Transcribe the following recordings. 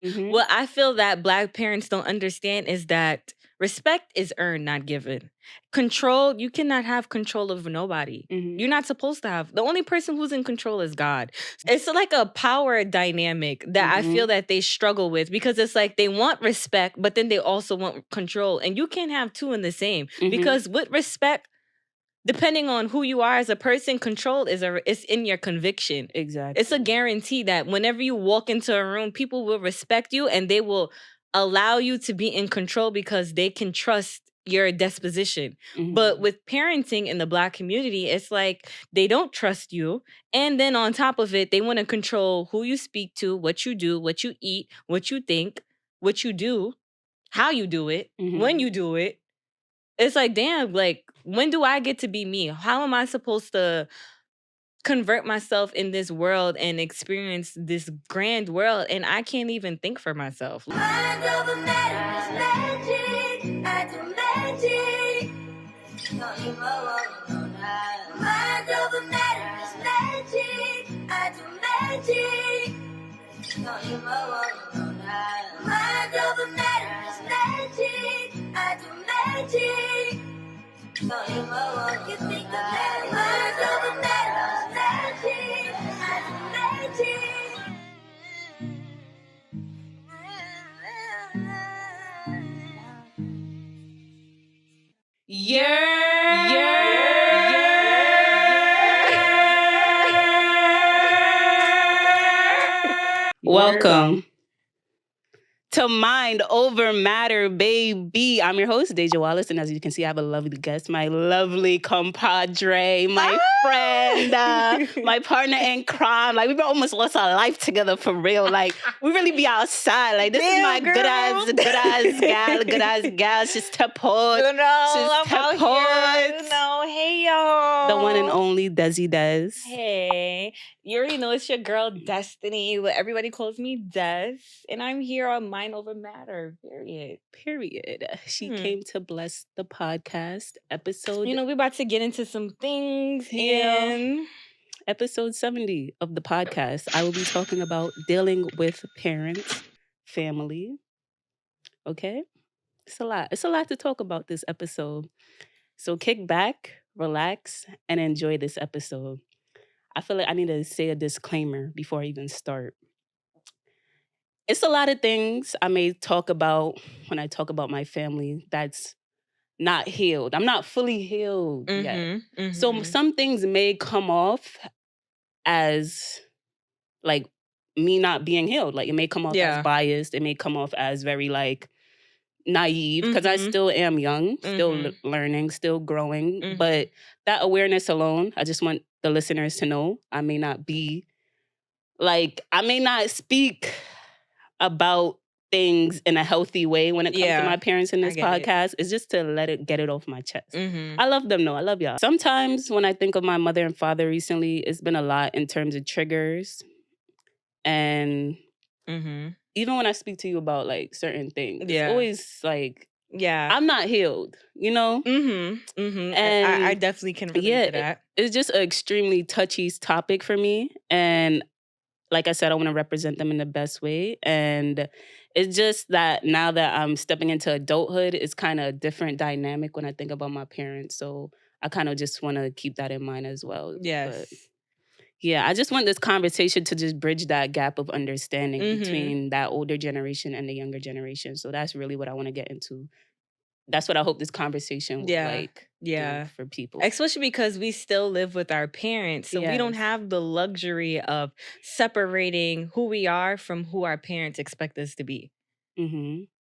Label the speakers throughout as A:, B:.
A: Mm-hmm.
B: What I feel that Black parents don't understand is that respect is earned, not given. Control, you cannot have control over nobody.
A: Mm-hmm.
B: You're not supposed to have. The only person who's in control is God. It's like a power dynamic that I feel that they struggle with, because it's like they want respect, but then they also want control. And you can't have two in the same, because with respect, depending on who you are as a person, control it's in your conviction.
A: Exactly.
B: It's a guarantee that whenever you walk into a room, people will respect you and they will allow you to be in control because they can trust your disposition. But with parenting in the Black community, it's like they don't trust you. And then on top of it, they want to control who you speak to, what you do, what you eat, what you think, what you do, how you do it, when you do it. It's like, damn, like, when do I get to be me? How am I supposed to convert myself in this world and experience this grand world? And I can't even think for myself.
C: Mind over matter is magic. I do magic. Don't you know now? Mind over matter is magic. I do magic. Don't you know now? Mind over matter is magic. I do magic. Don't you know you think of that? Mind over matter is magic. I do magic.
A: Welcome to Mind Over Matter, baby. I'm your host, DEJA Wallace, and as you can see, I have a lovely guest, my lovely compadre, my friend, my partner in crime. Like, we've almost lost our life together for real. Like, we really be outside. Like, this is my good ass gal. She's support.
B: You know,
A: She's
B: I'm out here. You know, hey y'all.
A: The one and only Des.
B: Hey, you already know it's your girl Destiny, but everybody calls me Des, and I'm here on Mind Over Matter. Period.
A: She came to bless the podcast episode.
B: You know, we're about to get into some things. And
A: episode 70 of the podcast, I will be talking about dealing with parents, family. Okay? It's a lot. It's a lot to talk about this episode. So kick back, relax, and enjoy this episode. I feel like I need to say a disclaimer before I even start. It's a lot of things I may talk about when I talk about my family that's not healed. I'm not fully healed yet. So some things may come off as like me not being healed. Like, it may come off as biased. It may come off as very like naive, because I still am young, still learning, still growing. But that awareness alone, I just want the listeners to know I may not be like, I may not speak about things in a healthy way when it comes to my parents in this podcast. It's just to get it off my chest. I love them, though. I love y'all. Sometimes when I think of my mother and father recently, it's been a lot in terms of triggers. And even when I speak to you about like certain things, it's always like, I'm not healed, you know?
B: And I definitely can relate to that.
A: It's just an extremely touchy topic for me. And like I said, I want to represent them in the best way. And it's just that now that I'm stepping into adulthood, it's kind of a different dynamic when I think about my parents. So I kind of just want to keep that in mind as well.
B: Yes.
A: But yeah, I just want this conversation to just bridge that gap of understanding between that older generation and the younger generation. So that's really what I want to get into. That's what I hope this conversation will do for people.
B: Especially because we still live with our parents. So we don't have the luxury of separating who we are from who our parents expect us to be.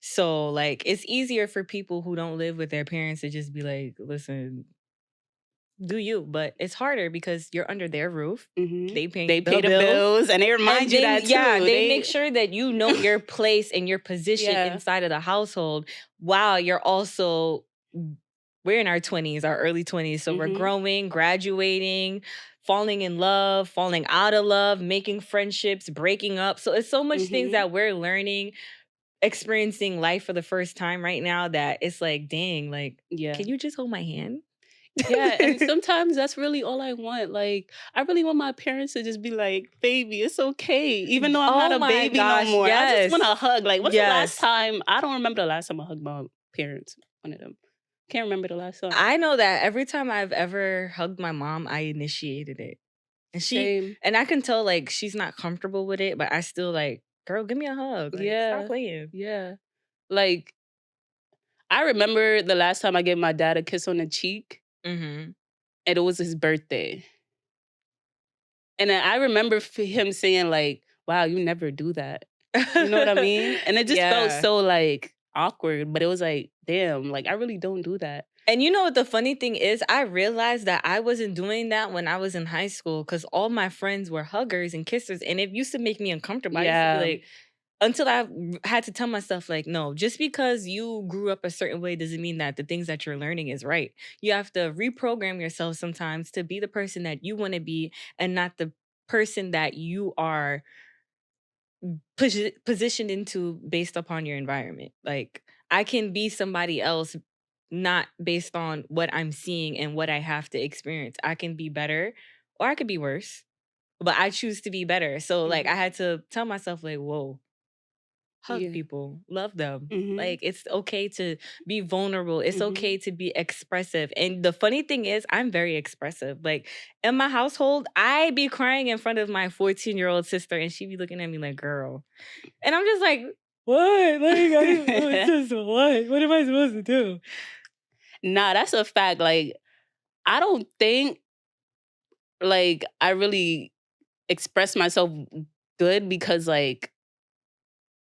B: So like, it's easier for people who don't live with their parents to just be like, listen, do you, but it's harder because you're under their roof. They pay the
A: bills, and they remind you that too.
B: Yeah, they make sure that you know your place and your position inside of the household, while you're also, we're in our 20s, our early 20s, so we're growing, graduating, falling in love, falling out of love, making friendships, breaking up. So it's so much things that we're learning, experiencing life for the first time right now, that it's like, dang, like, can you just hold my hand?
A: Yeah, and sometimes that's really all I want. Like, I really want my parents to just be like, "Baby, it's okay." Even though I'm not
B: Oh
A: a
B: my
A: baby no
B: gosh,
A: more. I just want
B: yes.
A: a hug. Like, what's the last
B: Yes.
A: time? I don't remember the last time I hugged my parents. One of them. Can't remember the last time.
B: I know that every time I've ever hugged my mom, I initiated it.
A: Same.
B: And I can tell like she's not comfortable with it, but I still like, girl, give me a hug. Like, stop
A: Yeah.
B: playing.
A: Yeah. Like, I remember the last time I gave my dad a kiss on the cheek,
B: Mm-hmm.
A: and it was his birthday. And then I remember him saying, like, wow, you never do that. You know what I mean? And it just felt
B: Yeah.
A: so like awkward, but it was like, damn, like I really don't do that.
B: And you know what the funny thing is? I realized that I wasn't doing that when I was in high school because all my friends were huggers and kissers. And it used to make me uncomfortable. I used to be
A: Yeah.
B: like, until I had to tell myself, like, no, just because you grew up a certain way doesn't mean that the things that you're learning is right. You have to reprogram yourself sometimes to be the person that you want to be and not the person that you are positioned into based upon your environment. Like, I can be somebody else not based on what I'm seeing and what I have to experience. I can be better or I could be worse, but I choose to be better. So like I had to tell myself like, whoa, hug
A: Yeah.
B: people, love them.
A: Mm-hmm.
B: Like it's okay to be vulnerable. It's
A: Mhm.
B: okay to be expressive. And the funny thing is, I'm very expressive. Like in my household, I be crying in front of my 14-year-old sister and she be looking at me like, girl. And I'm just like, what? Like, it's just what? What am I supposed to do?
A: Nah, that's a fact. Like, I don't think like I really express myself good because like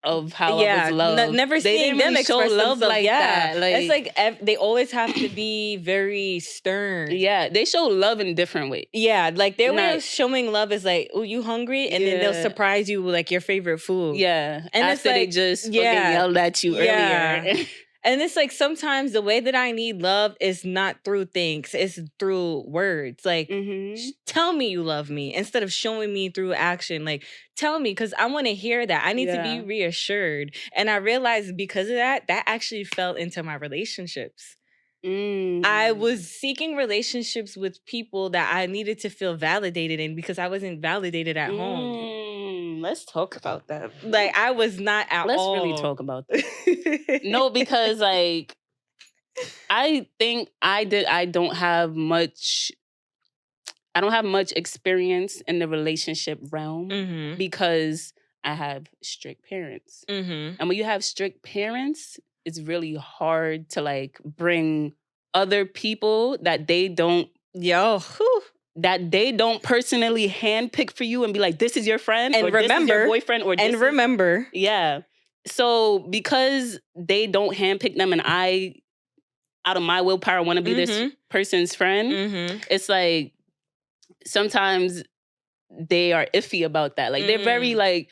A: of how I was
B: Yeah,
A: loved.
B: never
A: They
B: seeing
A: didn't
B: them
A: really show
B: express
A: love
B: themselves.
A: like
B: Yeah,
A: that.
B: it's
A: Like,
B: like they always have to be very stern.
A: yeah, they show love in different ways.
B: Yeah, like their way
A: Not,
B: of showing love is like, "Oh, you hungry?" And then they'll
A: yeah,
B: surprise you with like your favorite food.
A: yeah.
B: And it's
A: After they
B: like,
A: just fucking
B: yeah,
A: yelled at you
B: yeah.
A: earlier.
B: And it's like sometimes the way that I need love is not through things, it's through words. Like,
A: Mm-hmm.
B: tell me you love me instead of showing me through action. Like, tell me because I want to hear that. I need to be
A: Yeah.
B: reassured. And I realized because of that, that actually fell into my relationships. I was seeking relationships with people that I needed to feel validated in because I wasn't validated at home.
A: Let's talk about that.
B: Like I was not at
A: Let's
B: all.
A: really talk about that. No, because like I think I don't have much experience in the relationship realm
B: Mm-hmm.
A: because I have strict parents.
B: Mm-hmm.
A: And when you have strict parents, it's really hard to like bring other people that they don't personally handpick for you and be like, this is your friend,
B: And
A: or this is your boyfriend, or this
B: remember.
A: Yeah. So because they don't handpick them and I, out of my willpower, want to be this person's friend, it's like sometimes they are iffy about that. Like they're very like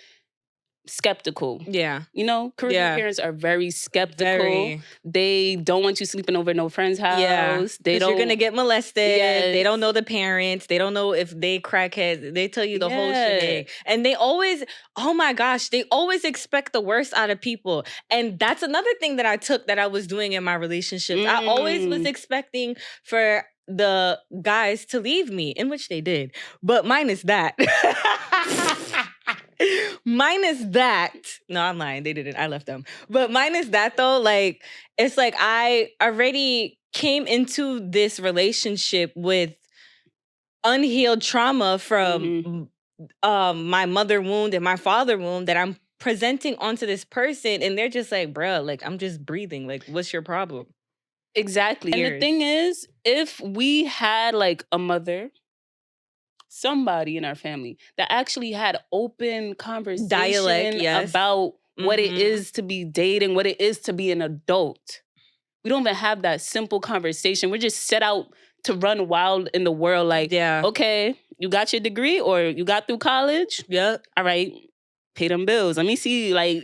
A: skeptical.
B: Yeah.
A: You know, Caribbean parents are very skeptical. They don't want you sleeping over no friend's house.
B: Yeah.
A: They don't.
B: You're gonna get molested.
A: Yes.
B: They don't know the parents. They don't know if they crackheads. They tell you the whole shit. And they always, oh my gosh, they always expect the worst out of people. And that's another thing that I took that I was doing in my relationships. I always was expecting for the guys to leave me, in which they did. But minus that. Minus that. No, I'm lying. They didn't. I left them. But minus that though, like, it's like I already came into this relationship with unhealed trauma from my mother wound and my father wound that I'm presenting onto this person. And they're just like, bruh, like, I'm just breathing. Like, what's your problem?
A: Exactly. And the thing is, if we had like a mother, somebody in our family that actually had open conversation about what it is to be dating, what it is to be an adult. We don't even have that simple conversation. We're just set out to run wild in the world like, okay, you got your degree or you got through college?
B: Yep.
A: All right, pay them bills. Let me see, like,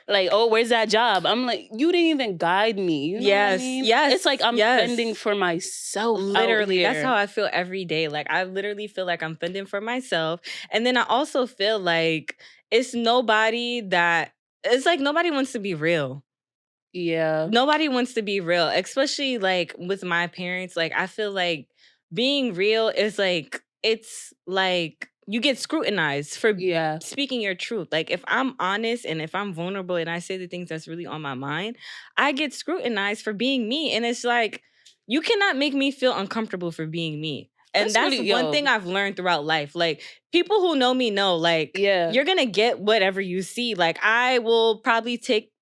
A: like, oh, where's that job? I'm like, you didn't even guide me. You know what I mean?
B: Yes.
A: It's like I'm fending for myself.
B: Literally, that's how I feel every day. Like, I literally feel like I'm fending for myself. And then I also feel like it's like nobody wants to be real.
A: Yeah.
B: Nobody wants to be real, especially like with my parents. Like, I feel like being real is like, it's like you get scrutinized for
A: Yeah.
B: speaking your truth. Like, if I'm honest and if I'm vulnerable and I say the things that's really on my mind, I get scrutinized for being me. And it's like, you cannot make me feel uncomfortable for being me. And that's
A: really,
B: one thing I've learned throughout life. Like, people who know me know, like,
A: Yeah.
B: you're gonna get whatever you see. Like, I will probably take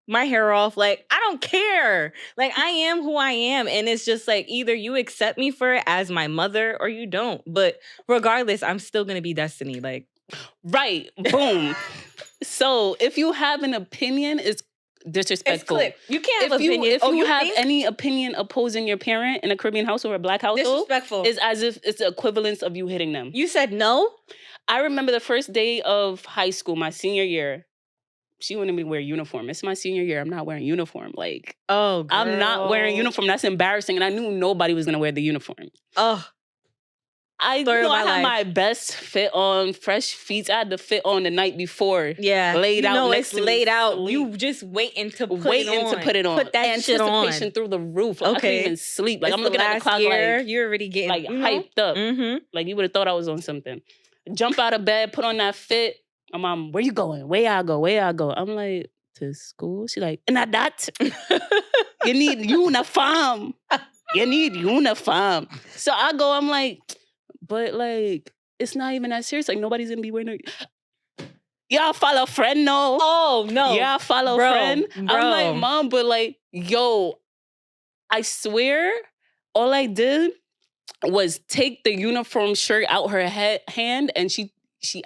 B: my hair off. Like, I don't care. Like, I am who I am. And it's just like, either you accept me for it as my mother or you don't. But regardless, I'm still gonna be Destiny. Like,
A: right. Boom. So if you have an opinion, it's disrespectful.
B: it's clip. You can't have
A: If you
B: opinion.
A: if you have any opinion opposing your parent in a Caribbean household or a Black household,
B: disrespectful,
A: is as if it's the equivalence of you hitting them.
B: You said no?
A: I remember the first day of high school, my senior year. She wouldn't even wear uniform. It's my senior year. I'm not wearing uniform. Like,
B: oh, girl.
A: I'm not wearing uniform. That's embarrassing. And I knew nobody was gonna wear the uniform.
B: Oh,
A: I had my best fit on, fresh feet. I had the fit on the night before.
B: Yeah,
A: laid out.
B: It's laid out. You just waiting to put it on. Put that shit on.
A: Anticipation through the roof. Like, I couldn't even sleep. Like,
B: it's
A: I'm looking at the clock. Like,
B: you're already getting
A: like hyped up.
B: Mm-hmm.
A: Like, you would have thought I was on something. Jump out of bed, put on that fit. My mom, where you going? Where I go? Where I go? I'm like, to school. She's like, and that. You need uniform. You need uniform. So I go, I'm like, but like, it's not even that serious. Like, nobody's gonna be wearing it. Y'all follow friend, no?
B: Oh, no.
A: Y'all follow friend? I'm like, Mom, but like, yo, I swear, all I did was take the uniform shirt out her hand, and she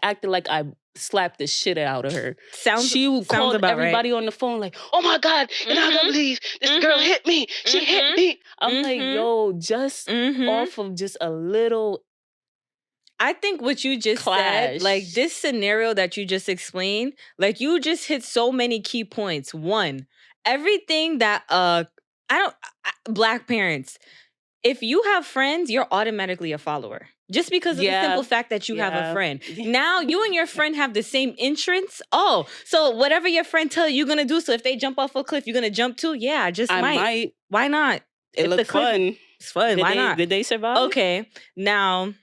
A: acted like I slapped the shit out of her. She called everybody on the phone like, oh my God, you're not gonna believe this girl hit me. She hit me. I'm like, yo, just off of just a little
B: I think what you just said, like this scenario that you just explained, like you just hit so many key points. One, everything that Black parents, if you have friends, you're automatically a follower. Just because of the simple fact that you have a friend. Now, you and your friend have the same interests. Oh, so whatever your friend tell you, you're going to do. So if they jump off a cliff, you're going to jump too? Yeah, I might. Why not?
A: It looked fun.
B: It's fun. Why not?
A: Did they survive?
B: Okay. Now,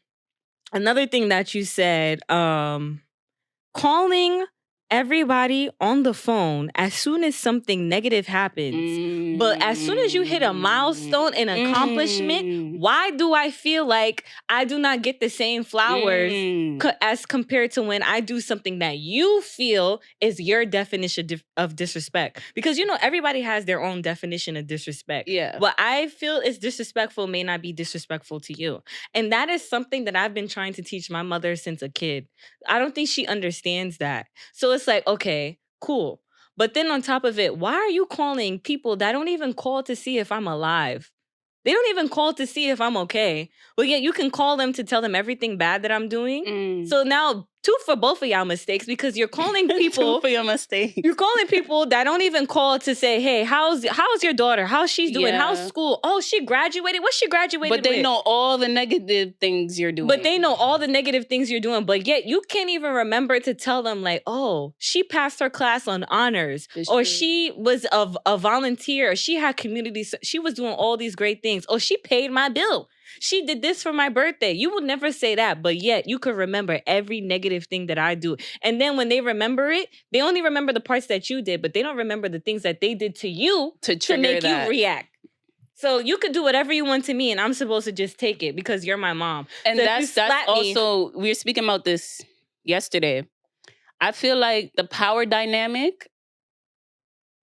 B: another thing that you said, calling everybody on the phone as soon as something negative happens. But as soon as you hit a milestone and accomplishment, why do I feel like I do not get the same flowers as compared to when I do something that you feel is your definition of disrespect? Because, you know, everybody has their own definition of disrespect.
A: Yeah.
B: What I feel is disrespectful may not be disrespectful to you. And that is something that I've been trying to teach my mother since a kid. I don't think she understands that. So it's like, okay, cool. But then on top of it, why are you calling people that don't even call to see if I'm alive? They don't even call to see if I'm okay. But yet you can call them to tell them everything bad that I'm doing. So now, 2 for both of y'all mistakes, because you're calling people
A: 2 for your mistakes.
B: You're calling people that don't even call to say, hey, how's your daughter? How's she doing? How's school? Oh, she graduated. What's she graduated with?
A: But they know all the negative things you're doing.
B: But they know all the negative things you're doing. But yet you can't even remember to tell them like, oh, she passed her class on honors. Or she was a volunteer. Or she had community. She was doing all these great things. Oh, she paid my bill. She did this for my birthday. You will never say that, but yet you could remember every negative thing that I do. And then when they remember it, they only remember the parts that you did, but they don't remember the things that they did to you to make you react. So you could do whatever you want to me, and I'm supposed to just take it because you're my mom.
A: And so that's also, we were speaking about this yesterday. I feel like the power dynamic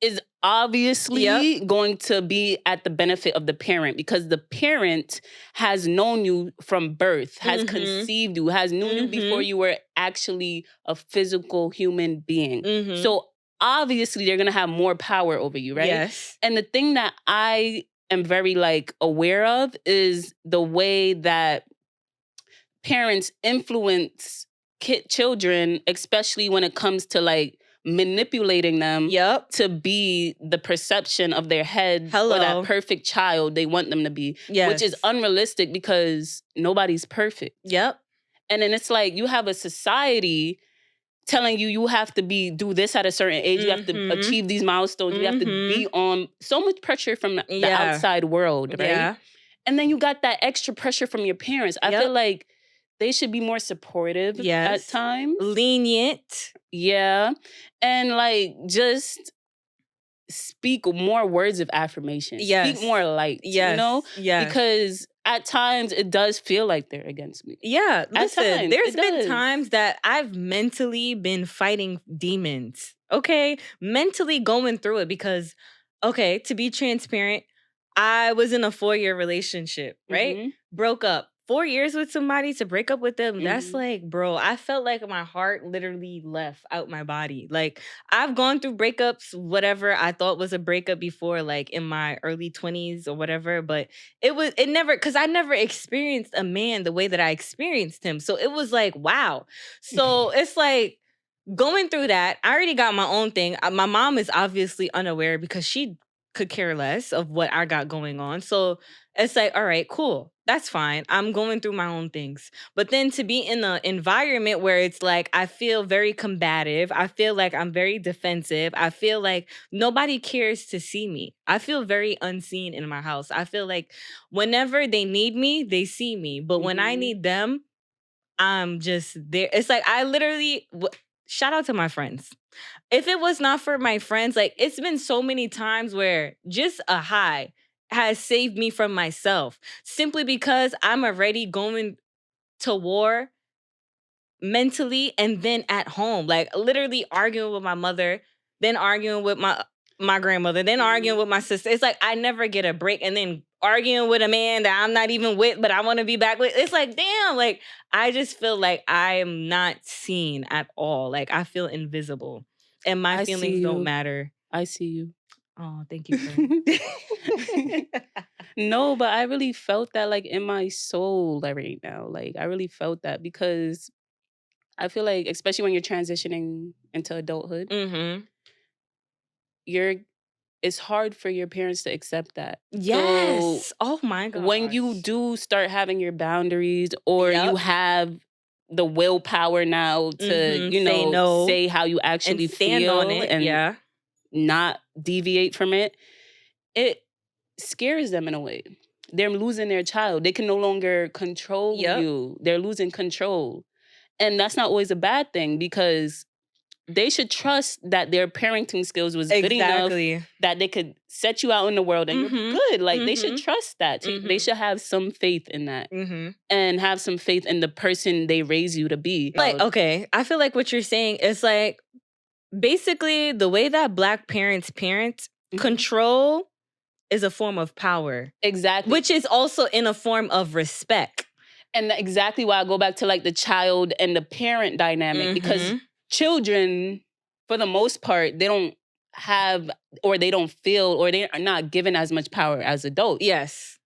A: is obviously going to be at the benefit of the parent, because the parent has known you from birth, has conceived you, has known you before you were actually a physical human being. So obviously they're going to have more power over you, right?
B: Yes.
A: And the thing that I am very aware of is the way that parents influence children, especially when it comes to manipulating them to be the perception of their head or that perfect child they want them to be, which is unrealistic because nobody's perfect.
B: Yep.
A: And then it's like you have a society telling you have to do this at a certain age, you have to achieve these milestones, you have to be on so much pressure from the outside world, right?
B: Yeah.
A: And then you got that extra pressure from your parents. I feel like they should be more supportive at times.
B: Lenient.
A: Yeah. And like just speak more words of affirmation.
B: Yes.
A: Speak more light.
B: Yes.
A: You know?
B: Yes.
A: Because at times it does feel like they're against me.
B: Yeah. Listen,
A: times,
B: there's
A: it
B: been
A: does.
B: times that I've mentally been fighting demons. Okay? Mentally going through it because, okay, to be transparent, I was in a 4-year relationship, right? Broke up. 4 years with somebody to break up with them, that's like, bro, I felt like my heart literally left out my body. Like, I've gone through breakups, whatever I thought was a breakup before, like in my early 20s or whatever, but it never, because I never experienced a man the way that I experienced him. So it was like, wow. So it's like, going through that, I already got my own thing. My mom is obviously unaware because she could care less of what I got going on. So it's like, all right, cool. That's fine. I'm going through my own things. But then to be in an environment where it's like, I feel very combative. I feel like I'm very defensive. I feel like nobody cares to see me. I feel very unseen in my house. I feel like whenever they need me, they see me. But when I need them, I'm just there. It's like, I literally, shout out to my friends. If it was not for my friends, like it's been so many times where just a high has saved me from myself simply because I'm already going to war mentally and then at home, like literally arguing with my mother, then arguing with my grandmother, then arguing with my sister. It's like I never get a break, and then arguing with a man that I'm not even with, but I want to be back with. It's like, damn, like I just feel like I am not seen at all. Like I feel invisible. And my feelings don't matter.
A: I see you.
B: Oh, thank you, friend.
A: No, but I really felt that like in my soul like, right now. Like I really felt that because I feel like, especially when you're transitioning into adulthood, it's hard for your parents to accept that.
B: Yes.
A: So
B: oh my god.
A: when you do start having your boundaries, or you have the willpower now to,
B: say no,
A: say how you actually
B: and stand
A: feel
B: on it,
A: and not deviate from it, it scares them in a way. They're losing their child. They can no longer control you. They're losing control. And that's not always a bad thing, because they should trust that their parenting skills was good enough that they could set you out in the world and you'll be good. Like they should trust that. They should have some faith in that, and have some faith in the person they raise you to be.
B: Like, okay, I feel like what you're saying is like basically the way that Black parents parent, control is a form of power.
A: Exactly.
B: Which is also in a form of respect.
A: And exactly why I go back to like the child and the parent dynamic, because children, for the most part, they don't have, or they don't feel, or they are not given as much power as adults.
B: Yes.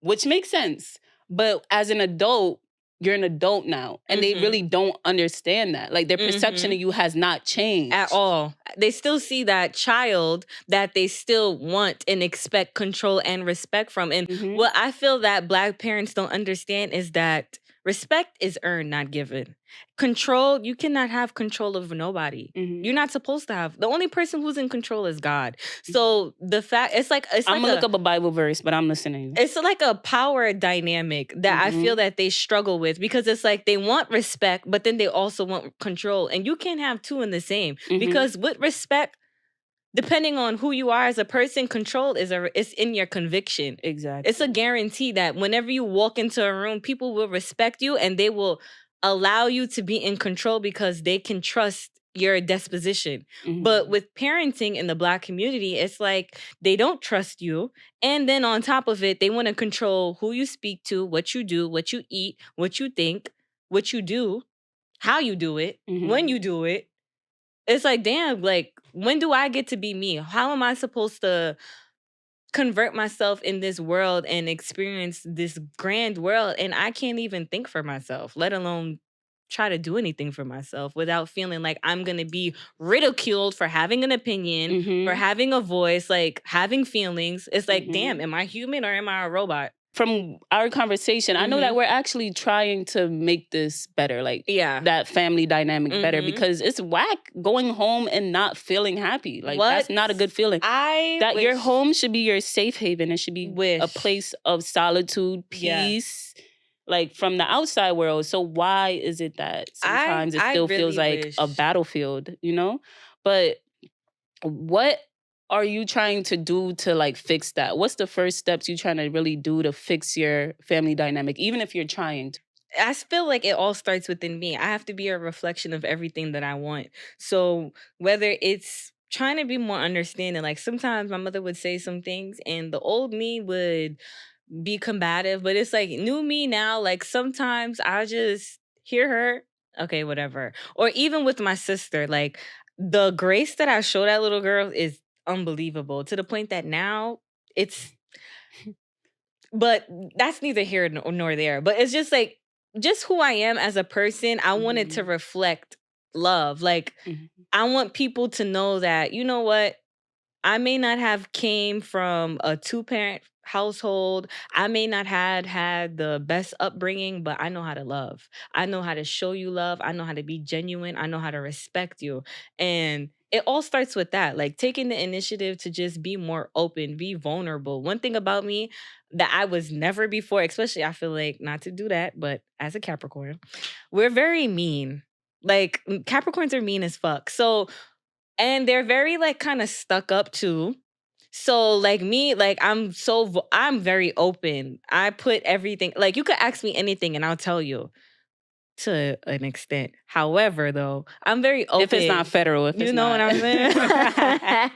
A: Which makes sense. But as an adult, you're an adult now. And they really don't understand that. Like their perception of you has not changed.
B: At all. They still see that child that they still want and expect control and respect from. And what I feel that Black parents don't understand is that respect is earned, not given. Control, you cannot have control over nobody. You're not supposed to have. The only person who's in control is God. So the fact, I'm
A: gonna look up a Bible verse, but I'm listening.
B: It's like a power dynamic that I feel that they struggle with, because it's like they want respect, but then they also want control. And you can't have two in the same, because with respect, depending on who you are as a person, control is in your conviction.
A: Exactly.
B: It's a guarantee that whenever you walk into a room, people will respect you and they will allow you to be in control because they can trust your disposition. But with parenting in the Black community, it's like they don't trust you. And then on top of it, they want to control who you speak to, what you do, what you eat, what you think, what you do, how you do it, when you do it. It's like, damn, like, when do I get to be me? How am I supposed to convert myself in this world and experience this grand world? And I can't even think for myself, let alone try to do anything for myself without feeling like I'm going to be ridiculed for having an opinion, for having a voice, like having feelings. It's like, damn, am I human or am I a robot?
A: from our conversation, I know that
B: Mhm.
A: we're actually trying to make this better, like
B: Yeah.
A: that family dynamic better,
B: Mhm.
A: because it's whack going home and not feeling happy. Like that's
B: What?
A: not a good feeling.
B: I
A: That your
B: wish-
A: home should be your safe haven. It should be a
B: Wish.
A: place of solitude,
B: Yeah.
A: peace, like from the outside world. So why is it that sometimes it
B: I
A: still feels
B: really
A: like a
B: wish.
A: battlefield, you know? But what are you trying to do to like fix that? What's the first steps you trying to really do to fix your family dynamic, even if you're trying to?
B: I feel like it all starts within me. I have to be a reflection of everything that I want. So whether it's trying to be more understanding, like sometimes my mother would say some things and the old me would be combative, but it's like new me now. Like sometimes I just hear her, okay, whatever. Or even with my sister, like the grace that I show that little girl is unbelievable to the point that now it's, but that's neither here nor there. But it's just like, just who I am as a person. I wanted to reflect love. Like, I want people to know that, you know what? I may not have came from a two-parent household. I may not had the best upbringing, but I know how to love. I know how to show you love. I know how to be genuine. I know how to respect you. And it all starts with that, like taking the initiative to just be more open, be vulnerable. One thing about me that I was never before, especially I feel like not to do that, but as a Capricorn, we're very mean. Like Capricorns are mean as fuck. So and they're very like kind of stuck up too. So like me, like I'm very open. I put everything, like you could ask me anything and I'll tell you to an extent. However, though, I'm very open.
A: If it's not federal, if
B: You
A: it's
B: know
A: not.
B: what I'm saying?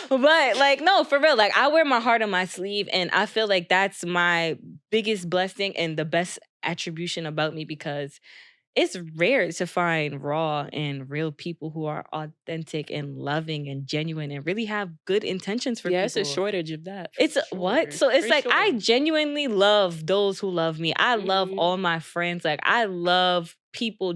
B: But like, no, for real. Like I wear my heart on my sleeve and I feel like that's my biggest blessing and the best attribution about me because it's rare to find raw and real people who are authentic and loving and genuine and really have good intentions for
A: Yeah,
B: people.
A: it's a shortage of that. for
B: It's what?
A: sure,
B: So it's
A: for
B: like I
A: sure.
B: genuinely love those who love me. I love all my friends. Like I love people,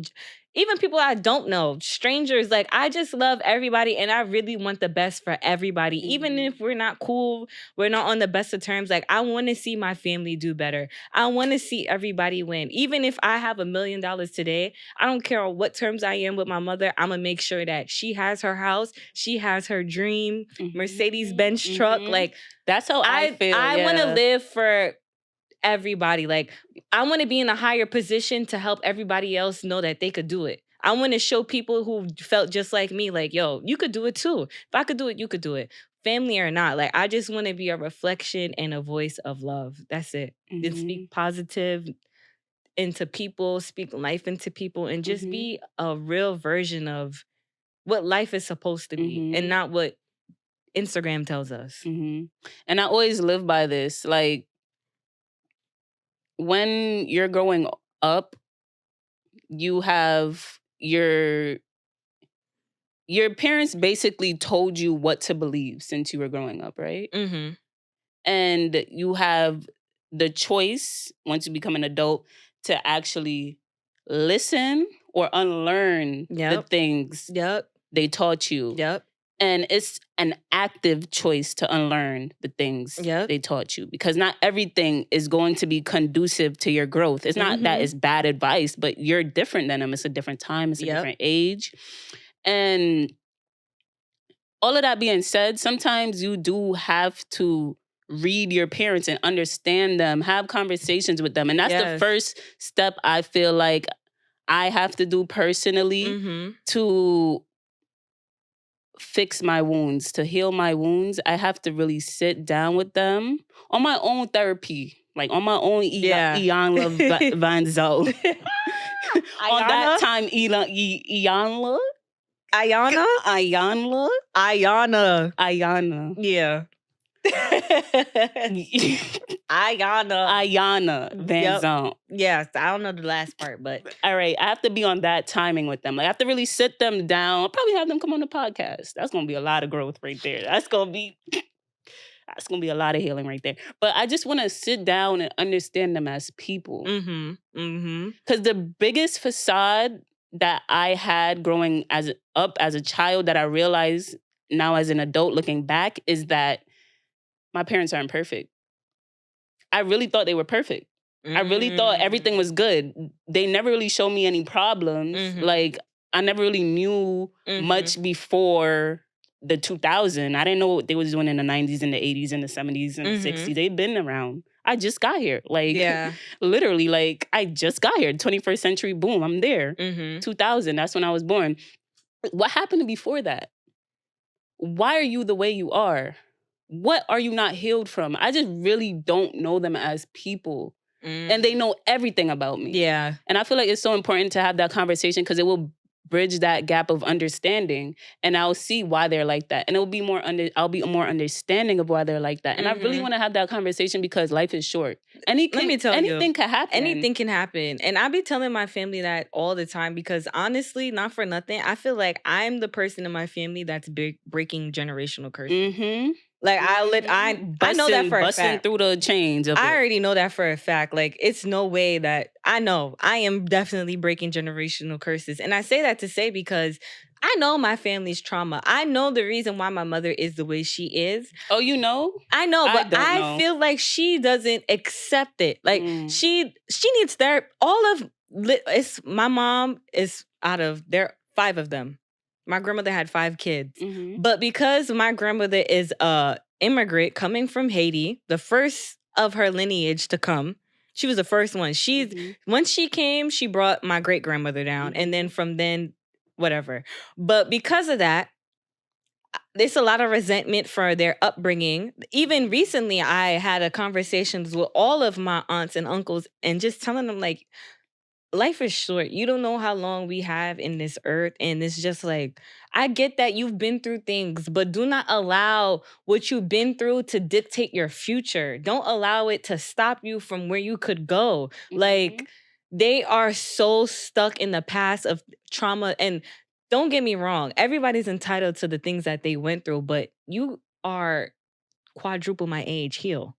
B: even people I don't know, strangers. Like I just love everybody and I really want the best for everybody. Even if we're not cool, we're not on the best of terms. Like I want to see my family do better. I want to see everybody win. Even if I have $1 million today, I don't care on what terms I am with my mother. I'm gonna make sure that she has her house, she has her dream Mercedes Benz truck. Like
A: that's how I feel.
B: I want to
A: yeah.
B: live for everybody. Like I want to be in a higher position to help everybody else know that they could do it. I want to show people who felt just like me, like, yo, you could do it too. If I could do it, you could do it. Family or not. Like I just want to be a reflection and a voice of love. That's it. And speak positive into people, speak life into people, and just be a real version of what life is supposed to be and not what Instagram tells us.
A: And I always live by this. Like, when you're growing up, you have your parents basically told you what to believe since you were growing up, right?
B: Mm-hmm.
A: And you have the choice once you become an adult to actually listen or unlearn the things they taught you.
B: Yep.
A: And it's an active choice to unlearn the things they taught you, because not everything is going to be conducive to your growth. It's not that it's bad advice, but you're different than them. It's a different time. It's a different age. And all of that being said, sometimes you do have to read your parents and understand them, have conversations with them. And that's the first step I feel like I have to do personally to fix my wounds, to heal my wounds. I have to really sit down with them on my own therapy, like on my own Iyanla Vanzo. On that time, Iyanla?
B: Ayana?
A: Ayanla?
B: Ayana. Yeah.
A: Ayana Van Zant.
B: Yes, I don't know the last part, but
A: all right, I have to be on that timing with them. Like I have to really sit them down. I'll probably have them come on the podcast. That's gonna be a lot of growth right there. That's gonna be a lot of healing right there. But I just want to sit down and understand them as people. Because the biggest facade that I had growing up as a child that I realize now as an adult looking back is that my parents aren't perfect. I really thought they were perfect. I really thought everything was good. They never really showed me any problems. Like, I never really knew much before the 2000. I didn't know what they was doing in the 90s and the 80s and the 70s and the 60s. They've been around. I just got here. Like, literally, like, I just got here. 21st century, boom, I'm there. 2000, that's when I was born. What happened before that? Why are you the way you are? What are you not healed from? I just really don't know them as people. And they know everything about me.
B: Yeah.
A: And I feel like it's so important to have that conversation because it will bridge that gap of understanding, and I'll see why they're like that. And it'll be I'll be more understanding of why they're like that. And I really want to have that conversation because life is short.
B: Let me tell you,
A: anything can happen.
B: Anything can happen. And I be telling my family that all the time because honestly, not for nothing, I feel like I'm the person in my family that's breaking generational curses. Like I know that for a
A: busting
B: fact.
A: Through the chains of
B: I already know that for a fact. Like it's no way that I know I am definitely breaking generational curses. And I say that to say because I know my family's trauma. I know the reason why my mother is the way she is.
A: Oh, you know?
B: I know, but
A: don't
B: I
A: know.
B: feel like she doesn't accept it. Like she needs therapy. It's my mom is out of there 5 of them. My grandmother had 5 kids. But because my grandmother is a immigrant coming from Haiti, the first of her lineage to come, she was the first one. Once she came, she brought my great grandmother down. And then from then, whatever. But because of that, there's a lot of resentment for their upbringing. Even recently, I had a conversation with all of my aunts and uncles and just telling them like, life is short. You don't know how long we have in this earth. And it's just like, I get that you've been through things, but do not allow what you've been through to dictate your future. Don't allow it to stop you from where you could go. Like, they are so stuck in the past of trauma. And don't get me wrong, everybody's entitled to the things that they went through, but you are quadruple my age. Heal.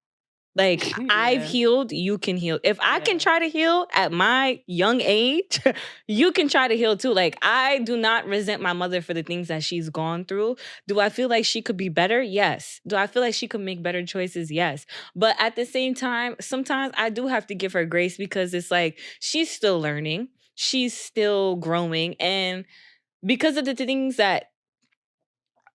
B: Like, I've healed, you can heal. If I can try to heal at my young age, you can try to heal too. Like, I do not resent my mother for the things that she's gone through. Do I feel like she could be better? Yes. Do I feel like she could make better choices? Yes. But at the same time, sometimes I do have to give her grace because it's like, she's still learning. She's still growing. And because of the things that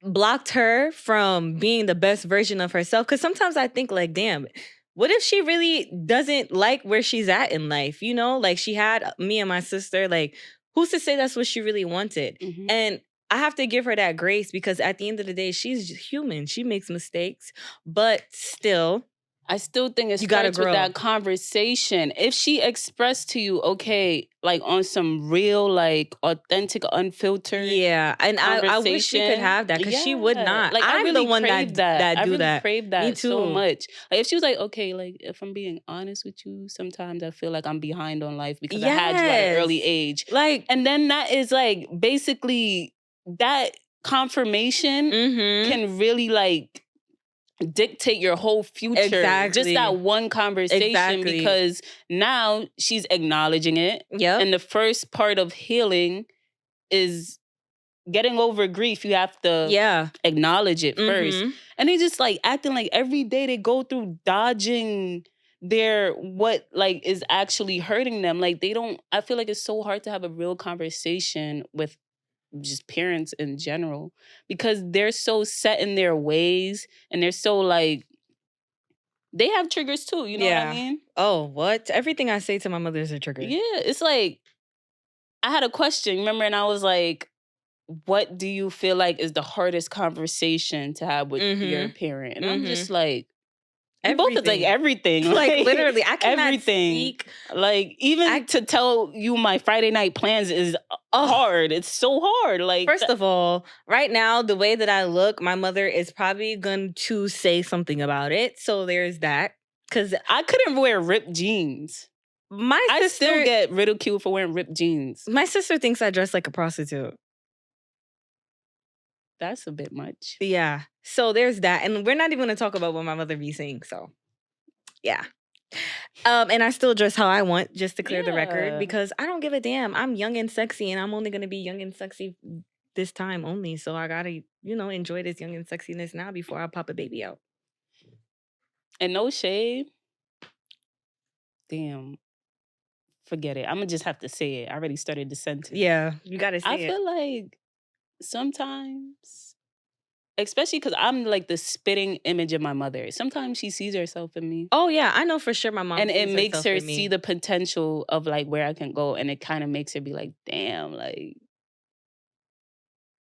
B: blocked her from being the best version of herself. Because sometimes I think like, damn, what if she really doesn't like where she's at in life? You know, like she had me and my sister, like who's to say that's what she really wanted? And I have to give her that grace because at the end of the day, she's human. She makes mistakes, but still,
A: I still think it
B: you gotta
A: starts with
B: grow.
A: that conversation. If she expressed to you, okay, like on some real, like authentic, unfiltered,
B: and I wish she could have that because she would not.
A: Like
B: I'm
A: I really
B: the one
A: crave
B: that
A: I
B: do
A: really
B: that.
A: crave that
B: Me too.
A: so much. Like if she was like, okay, like if I'm being honest with you, sometimes I feel like I'm behind on life because I had you at an early age.
B: Like,
A: and then that is like basically that confirmation can really like dictate your whole future.
B: Exactly.
A: Just that one conversation because now she's acknowledging it. And the first part of healing is getting over grief. You have to acknowledge it first. And they just like acting like every day they go through dodging their what like is actually hurting them. Like they don't, I feel like it's so hard to have a real conversation with just parents in general because they're so set in their ways and they're so like they have triggers too, you know what I mean?
B: Oh, what? Everything I say to my mother is a trigger.
A: Yeah, it's like I had a question, remember, and I was like, what do you feel like is the hardest conversation to have with your parent? And I'm just like, both is like everything.
B: Like literally, I cannot
A: everything.
B: speak.
A: Like even to tell you my Friday night plans is hard. It's so hard. Like
B: first of all, right now, the way that I look, my mother is probably going to say something about it. So there's that. Because
A: I couldn't wear ripped jeans. I still get ridiculed for wearing ripped jeans.
B: My sister thinks I dress like a prostitute.
A: That's a bit much.
B: Yeah. So there's that. And we're not even going to talk about what my mother be saying. So, yeah. And I still dress how I want, just to clear the record, because I don't give a damn. I'm young and sexy, and I'm only going to be young and sexy this time only. So I got to, enjoy this young and sexiness now before I pop a baby out.
A: And no shade. damn, forget it. I'm gonna just have to say it. I already started the sentence.
B: Yeah, you gotta say
A: I
B: it.
A: feel like sometimes, especially because I'm like the spitting image of my mother. Sometimes she sees herself in me.
B: Oh yeah, I know for sure my mom
A: And it
B: sees
A: makes
B: herself
A: her
B: in me.
A: see the potential of like where I can go. And it kind of makes her be like, damn, like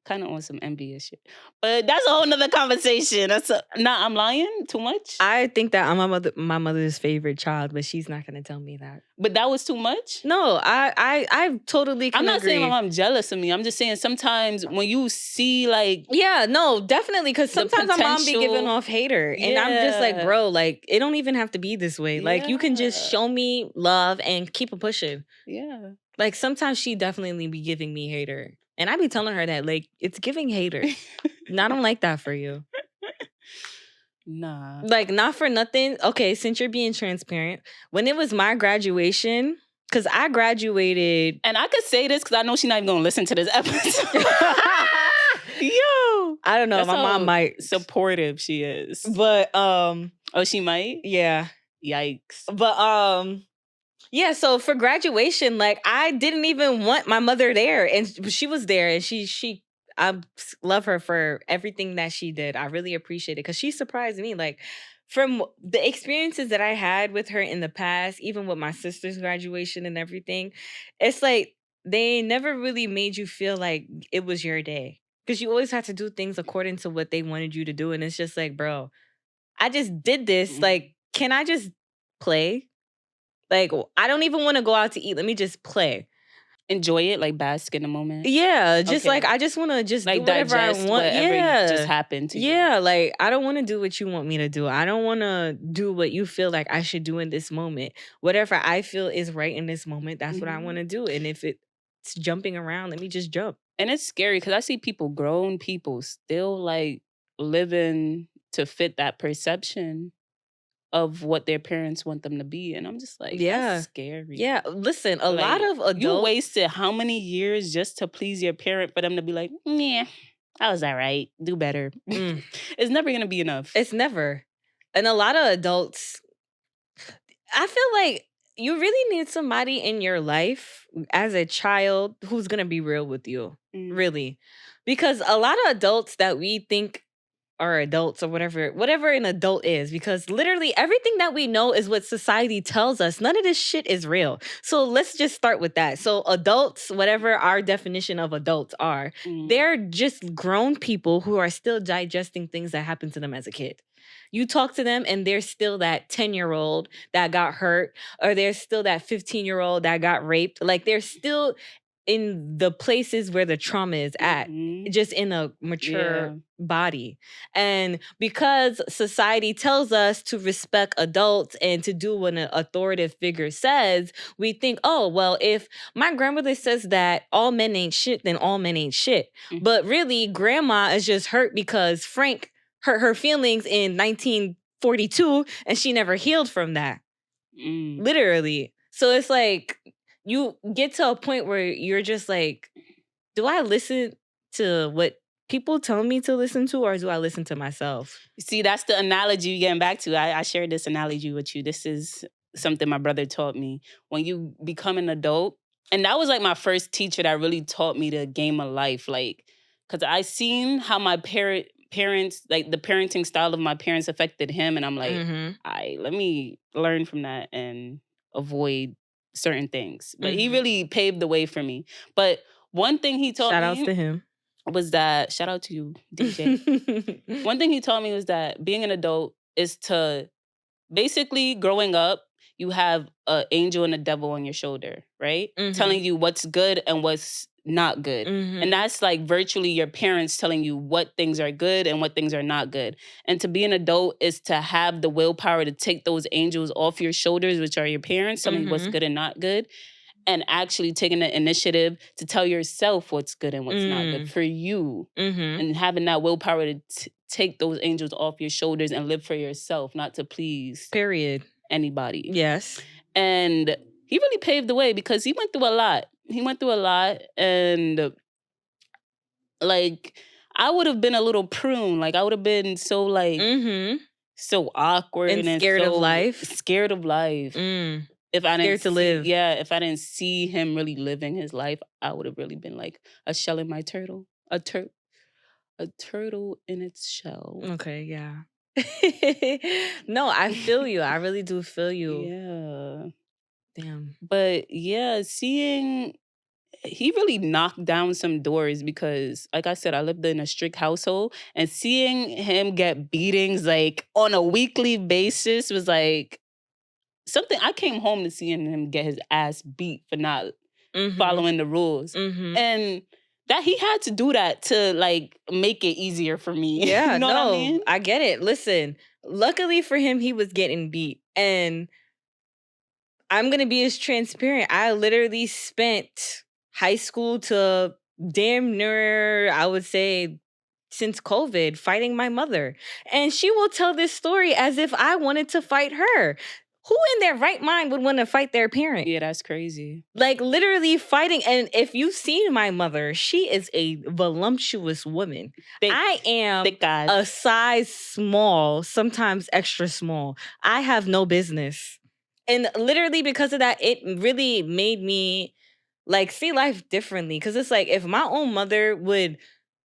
A: kind of on some envious shit. But that's a whole nother conversation. I'm lying too much.
B: I think that I'm my mother's favorite child, but she's not gonna tell me that.
A: But that was too much?
B: No, I totally can
A: I'm not
B: agree.
A: saying my mom jealous of me. I'm just saying sometimes when you see like
B: Yeah, no, definitely. Because
A: the
B: sometimes my mom be giving
A: potential-
B: off hater. And I'm just like,
A: Yeah.
B: bro, like, it don't even have to be this way. Like, you can just
A: Yeah.
B: show me love and keep it pushing.
A: Yeah.
B: Like, sometimes she definitely be giving me hater. And I be telling her that, like, it's giving hater. And I don't like that for you.
A: Nah.
B: Like, not for nothing. Okay, since you're being transparent, when it was my graduation, because I graduated.
A: And I could say this because I know she's not even going to listen to this episode. Yo.
B: I don't know.
A: That's
B: My
A: how
B: mom might.
A: supportive she is.
B: But,
A: oh, she might?
B: yeah.
A: Yikes.
B: But, yeah, so for graduation, like I didn't even want my mother there, and she was there, and I love her for everything that she did. I really appreciate it because she surprised me. Like from the experiences that I had with her in the past, even with my sister's graduation and everything, it's like they never really made you feel like it was your day because you always had to do things according to what they wanted you to do, and it's just like, bro, I just did this. Like, can I just play? Like, I don't even want to go out to eat. Let me just play.
A: Enjoy it, like bask in the moment.
B: Yeah, just
A: Okay.
B: like I just want to just
A: Like
B: do whatever I
A: digest
B: want.
A: whatever
B: Yeah,
A: just happened to you.
B: yeah. Like I don't want to do what you want me to do. I don't want to do what you feel like I should do in this moment. Whatever I feel is right in this moment, that's what I want to do. And if it's jumping around, let me just jump.
A: And it's scary because I see people, grown people, still like living to fit that perception of what their parents want them to be. And I'm just like,
B: Yeah.
A: that's scary.
B: Yeah, listen, a
A: Like,
B: lot of adults.
A: you wasted how many years just to please your parent for them to be like, yeah, I was all right. Do better. It's never going to be enough.
B: It's never. And a lot of adults, I feel like you really need somebody in your life as a child who's going to be real with you. Really. Because a lot of adults that we think are adults or whatever an adult is, because literally everything that we know is what society tells us. None of this shit is real. So let's just start with that. So adults, whatever our definition of adults are, they're just grown people who are still digesting things that happened to them as a kid. You talk to them and they're still that 10-year-old that got hurt, or they're still that 15-year-old that got raped. Like they're still in the places where the trauma is at, just in a mature body. And because society tells us to respect adults and to do what an authoritative figure says, we think, oh, well, if my grandmother says that all men ain't shit, then all men ain't shit. But really, grandma is just hurt because Frank hurt her feelings in 1942 and she never healed from that. Literally. So it's like, you get to a point where you're just like, do I listen to what people tell me to listen to, or do I listen to myself?
A: See, that's the analogy you're getting back to. I shared this analogy with you. This is something my brother taught me. When you become an adult, and that was like my first teacher that really taught me the game of life. Like, because I seen how my parents, like the parenting style of my parents affected him. And I'm like, let me learn from that and avoid certain things. But he really paved the way for me. But one thing he taught me.
B: Shout outs to him.
A: Was that, shout out to you, DJ. One thing he taught me was that being an adult is to, basically growing up, you have an angel and a devil on your shoulder, right? Telling you what's good and what's not good. And that's like virtually your parents telling you what things are good and what things are not good. And to be an adult is to have the willpower to take those angels off your shoulders, which are your parents, telling you what's good and not good, and actually taking the initiative to tell yourself what's good and what's not good for you. And having that willpower to take those angels off your shoulders and live for yourself, not to please anybody.
B: Yes.
A: And he really paved the way because he went through a lot. And like, I would have been a little prune. Like, I would have been so like, so awkward
B: and scared of life.
A: Scared of life. if I didn't
B: Scared to live.
A: if I didn't see him really living his life, I would have really been like a shell in my turtle. A turtle in its shell.
B: Okay, yeah. No, I feel you. I really do feel you.
A: Yeah.
B: Damn.
A: But yeah, he really knocked down some doors because, like I said, I lived in a strict household, and seeing him get beatings like on a weekly basis was like something. I came home to seeing him get his ass beat for not following the rules. And that he had to do that to like make it easier for me.
B: Yeah,
A: you know what I
B: no,
A: mean?
B: I get it. Listen, luckily for him, he was getting beat. And I'm going to be as transparent. I literally spent high school to damn near, I would say, since COVID, fighting my mother. And she will tell this story as if I wanted to fight her. Who in their right mind would want to fight their parent?
A: Yeah, that's crazy.
B: Like literally fighting. And if you've seen my mother, she is a voluptuous woman. I am
A: thick eyes.
B: a size small, sometimes extra small. I have no business. And literally because of that, it really made me like see life differently. Cause it's like if my own mother would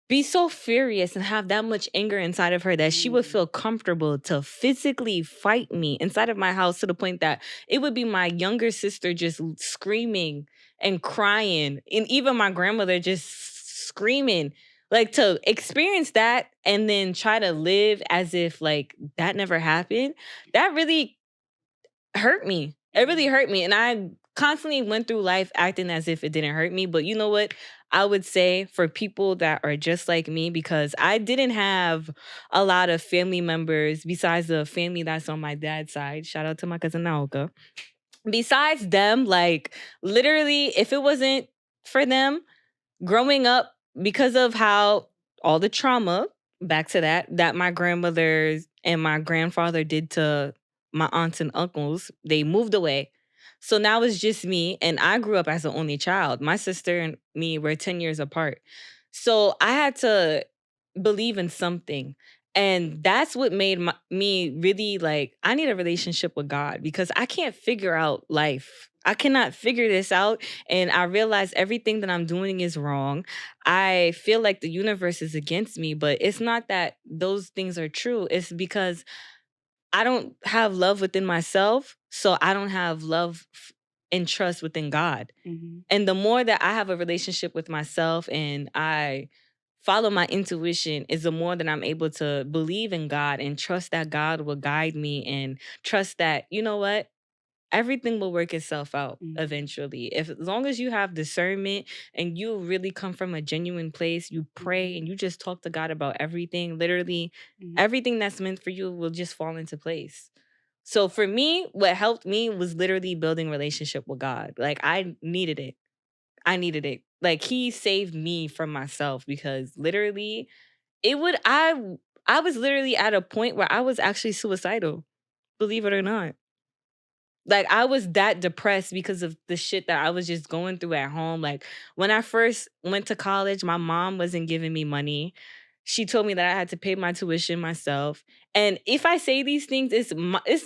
B: be so furious and have that much anger inside of her that she would feel comfortable to physically fight me inside of my house to the point that it would be my younger sister just screaming and crying, and even my grandmother just screaming. Like to experience that and then try to live as if like that never happened, that really hurt me. It really hurt me. And I constantly went through life acting as if it didn't hurt me. But you know what? I would say for people that are just like me, because I didn't have a lot of family members besides the family that's on my dad's side. Shout out to my cousin Naoka. Besides them, like literally, if it wasn't for them growing up, because of how all the trauma, back to that my grandmother and my grandfather did to my aunts and uncles, they moved away. So now it's just me, and I grew up as the only child. My sister and me were 10 years apart. So I had to believe in something. And that's what made me really like, I need a relationship with God because I can't figure out life. I cannot figure this out. And I realize everything that I'm doing is wrong. I feel like the universe is against me, but it's not that those things are true. It's because I don't have love within myself. So I don't have love and trust within God. And the more that I have a relationship with myself and I follow my intuition, is the more that I'm able to believe in God and trust that God will guide me and trust that, you know what? Everything will work itself out eventually. If as long as you have discernment and you really come from a genuine place, you pray and you just talk to God about everything, literally everything that's meant for you will just fall into place. So for me, what helped me was literally building relationship with God. Like I needed it. Like he saved me from myself because literally I was literally at a point where I was actually suicidal. Believe it or not. Like I was that depressed because of the shit that I was just going through at home. Like when I first went to college, my mom wasn't giving me money. She told me that I had to pay my tuition myself. And if I say these things, this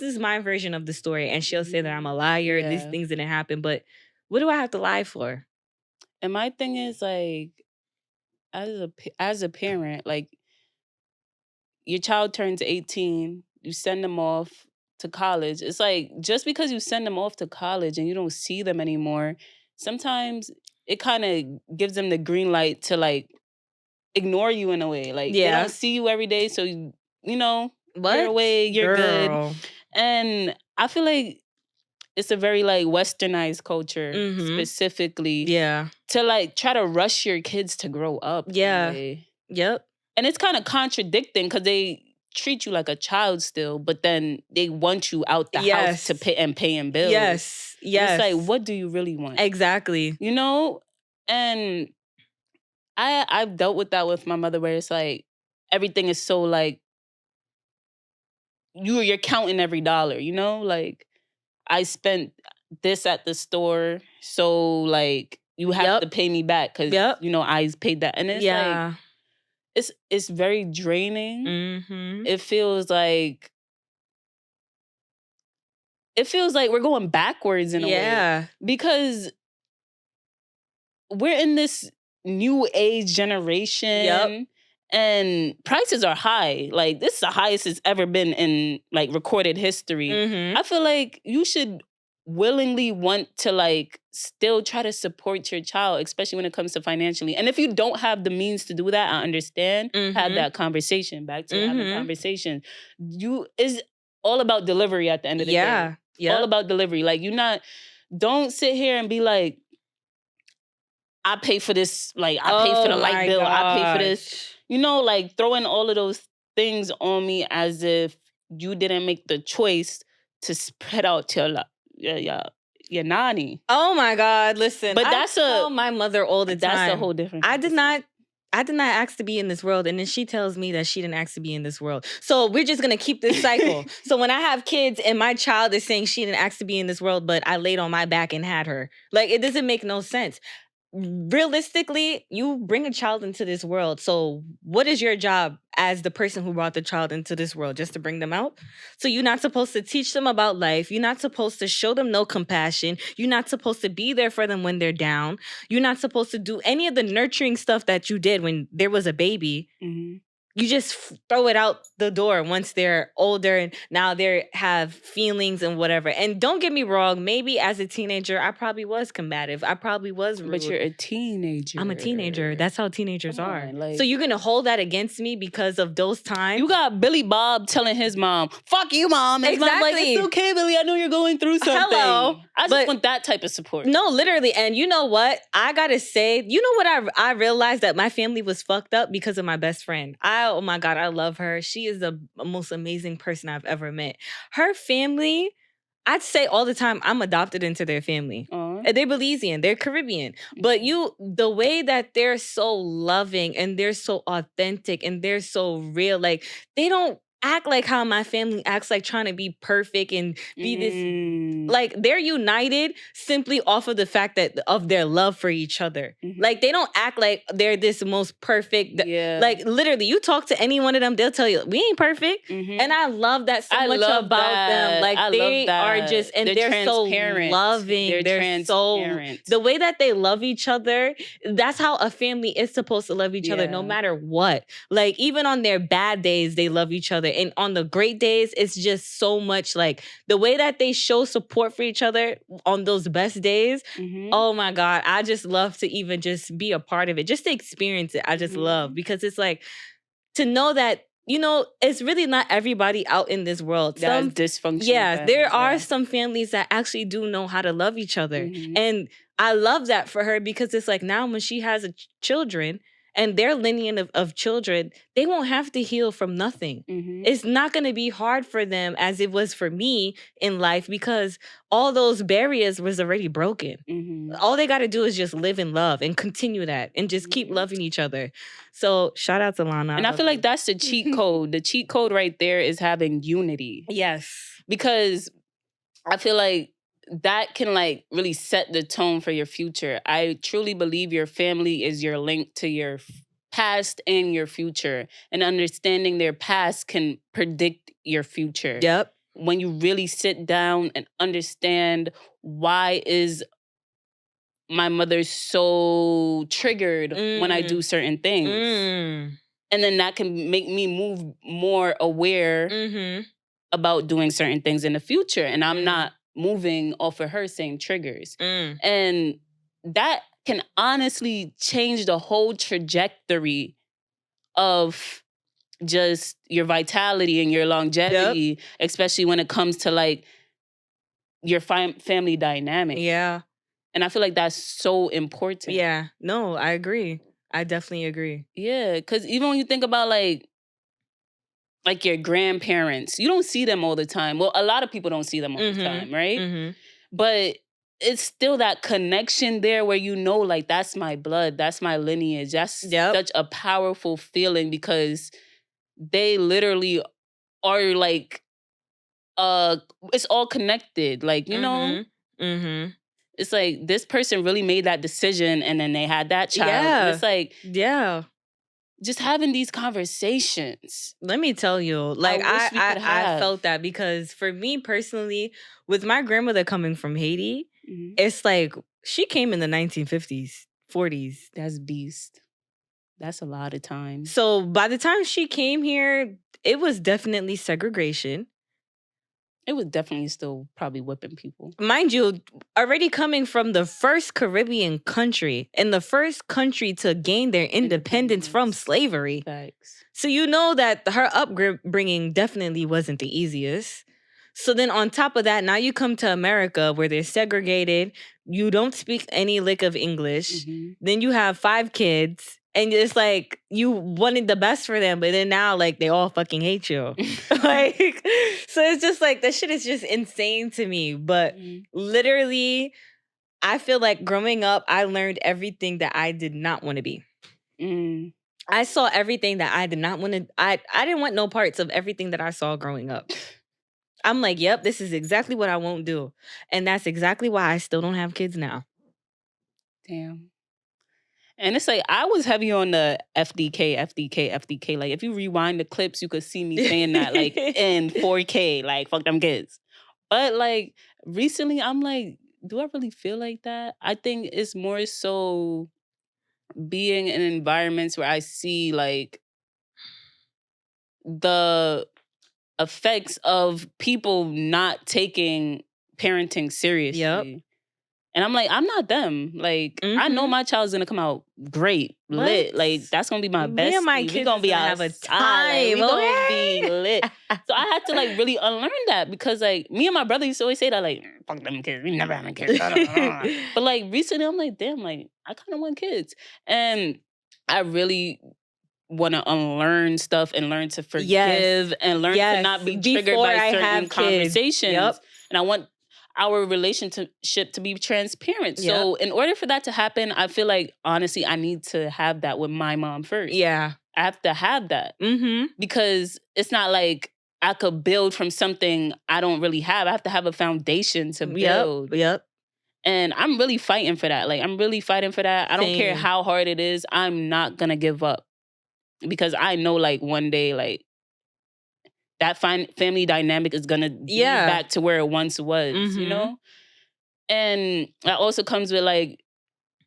B: is my version of the story. And she'll say that I'm a liar. These things didn't happen. But what do I have to lie for?
A: And my thing is like, as a parent, like your child turns 18, you send them off to college. It's like just because you send them off to college and you don't see them anymore, sometimes it kind of gives them the green light to like ignore you in a way. Like they don't see you every day, so you know, you're away, you're good. And I feel like it's a very like westernized culture specifically.
B: Yeah.
A: To like try to rush your kids to grow up.
B: Yeah. Yep.
A: And it's kind of contradicting because they treat you like a child still, but then they want you out the house to paying bills.
B: Yes.
A: It's like, what do you really want?
B: Exactly.
A: You know? And I've dealt with that with my mother where it's like everything is so like you're counting every dollar, you know? Like I spent this at the store, so like you have to pay me back because you know I paid that. And it's like it's very draining. It feels like it feels like we're going backwards in a way. Because we're in this new age generation and prices are high. Like, this is the highest it's ever been in like recorded history. I feel like you should willingly want to like still try to support your child, especially when it comes to financially. And if you don't have the means to do that, I understand. Have that conversation. Back to having conversation. Is all about delivery at the end of the day. All about delivery. Like, don't sit here and be like, I pay for this, like, I pay for the light bill, I pay for this. You know, like, throwing all of those things on me as if you didn't make the choice to spread out your nanny.
B: Oh my God, listen.
A: But
B: I tell my mother all the time.
A: That's a whole different
B: I did not ask to be in this world, and then she tells me that she didn't ask to be in this world. So we're just gonna keep this cycle. So when I have kids and my child is saying she didn't ask to be in this world, but I laid on my back and had her, like, it doesn't make no sense. Realistically, you bring a child into this world. So what is your job as the person who brought the child into this world? Just to bring them out? So you're not supposed to teach them about life. You're not supposed to show them no compassion. You're not supposed to be there for them when they're down. You're not supposed to do any of the nurturing stuff that you did when there was a baby. You just throw it out the door once they're older and now they have feelings and whatever. And don't get me wrong, maybe as a teenager, I probably was combative. I probably was rude.
A: But you're a teenager.
B: I'm a teenager. That's how teenagers are. So you're going to hold that against me because of those times?
A: You got Billy Bob telling his mom, fuck you, mom. And exactly. Mom's like, it's okay, Billy. I know you're going through something.
B: Hello.
A: I just want that type of support.
B: No, literally. And you know what? I got to say, you know what I realized? That my family was fucked up because of my best friend. Oh my God, I love her. She is the most amazing person I've ever met. Her family, I'd say all the time, I'm adopted into their family. They're Belizean, they're Caribbean. But the way that they're so loving and they're so authentic and they're so real, like, they don't act like how my family acts, like trying to be perfect and be this, like, they're united simply off of the fact that of their love for each other. Like, they don't act like they're this most perfect. Like, literally, you talk to any one of them, they'll tell you, we ain't perfect. And I love that so much about them. Like, they are just, and they're so loving. They're transparent. So, the way that they love each other, that's how a family is supposed to love each other, no matter what. Like, even on their bad days, they love each other. And on the great days, it's just so much, like, the way that they show support for each other on those best days. Oh my God, I just love to even just be a part of it, just to experience it. I just love, because it's like, to know that, you know, it's really not everybody out in this world.
A: Some dysfunction.
B: Yeah, there are some families that actually do know how to love each other. And I love that for her, because it's like, now when she has children, and their lineage of children, they won't have to heal from nothing. It's not going to be hard for them as it was for me in life, because all those barriers was already broken. All they got to do is just live in love and continue that and just keep loving each other. So shout out to Lana.
A: And I feel like that's the cheat code. The cheat code right there is having unity.
B: Yes.
A: Because I feel like that can like really set the tone for your future. I truly believe your family is your link to your past and your future. And understanding their past can predict your future.
B: Yep.
A: When you really sit down and understand, why is my mother so triggered when I do certain things? And then that can make me move more aware about doing certain things in the future. And I'm not moving off of her same triggers. And that can honestly change the whole trajectory of just your vitality and your longevity, especially when it comes to like your family dynamic.
B: Yeah.
A: And I feel like that's so important.
B: Yeah. No, I agree. I definitely agree.
A: Yeah, because even when you think about like your grandparents, you don't see them all the time. Well, a lot of people don't see them all the time, right? But it's still that connection there where you know, like, that's my blood, that's my lineage. That's such a powerful feeling, because they literally are like, it's all connected. Like, you know? It's like, this person really made that decision and then they had that child.
B: Yeah.
A: And it's like, just having these conversations.
B: Let me tell you, like
A: wish we could
B: I
A: have.
B: felt that because for me personally, with my grandmother coming from Haiti,
A: Mhm.
B: it's like she came in the 1950s, 40s.
A: That's beast. That's a lot of time.
B: So by the time she came here, it was definitely segregation.
A: It was definitely still probably whipping people.
B: Mind you, already coming from the first Caribbean country and the first country to gain their independence from slavery.
A: Facts.
B: So you know that her upbringing definitely wasn't the easiest. So then on top of that, now you come to America where they're segregated. You don't speak any lick of English.
A: Mhm.
B: Then you have 5 kids. And it's like you wanted the best for them, but then now like they all fucking hate you. Like, so it's just like that shit is just insane to me. But
A: Mhm.
B: literally, I feel like growing up, I learned everything that I did not want to be.
A: Mm.
B: I saw everything that I did not want to. I didn't want no parts of everything that I saw growing up. I'm like, yep, this is exactly what I won't do. And that's exactly why I still don't have kids now.
A: Damn. And it's like I was heavy on the FDK, FDK, FDK. Like if you rewind the clips, you could see me saying that like in 4K, like fuck them kids. But like recently, I'm like, do I really feel like that? I think it's more so being in environments where I see like the effects of people not taking parenting seriously. And I'm like, I'm not them. Like, I know my child's gonna come out great, lit. Like, that's gonna be my
B: Me and my
A: bestie. We
B: kids
A: gonna be
B: gonna have a
A: outside. Like, we
B: time,
A: gonna be
B: okay?
A: lit. So I had to like really unlearn that because like me and my brother used to always say that like, fuck them kids, we never having kids. But like recently, I'm like, damn, like I kind of want kids, and I really want to unlearn stuff and learn to forgive and learn to not be triggered
B: Before
A: by
B: I
A: certain
B: have kids.
A: conversations.
B: Yep.
A: And I want our relationship to be transparent.
B: Yep.
A: So in order for that to happen, I feel like honestly, I need to have that with my mom first.
B: Yeah.
A: I have to have that
B: Mm-hmm.
A: because it's not like I could build from something I don't really have. I have to have a foundation to build.
B: Yep.
A: And I'm really fighting for that. Like I'm really fighting for that. I don't care
B: Same.
A: how hard it is. I'm not gonna give up. Because I know like one day like that family dynamic is gonna be back to where it once was, you know? And that also comes with like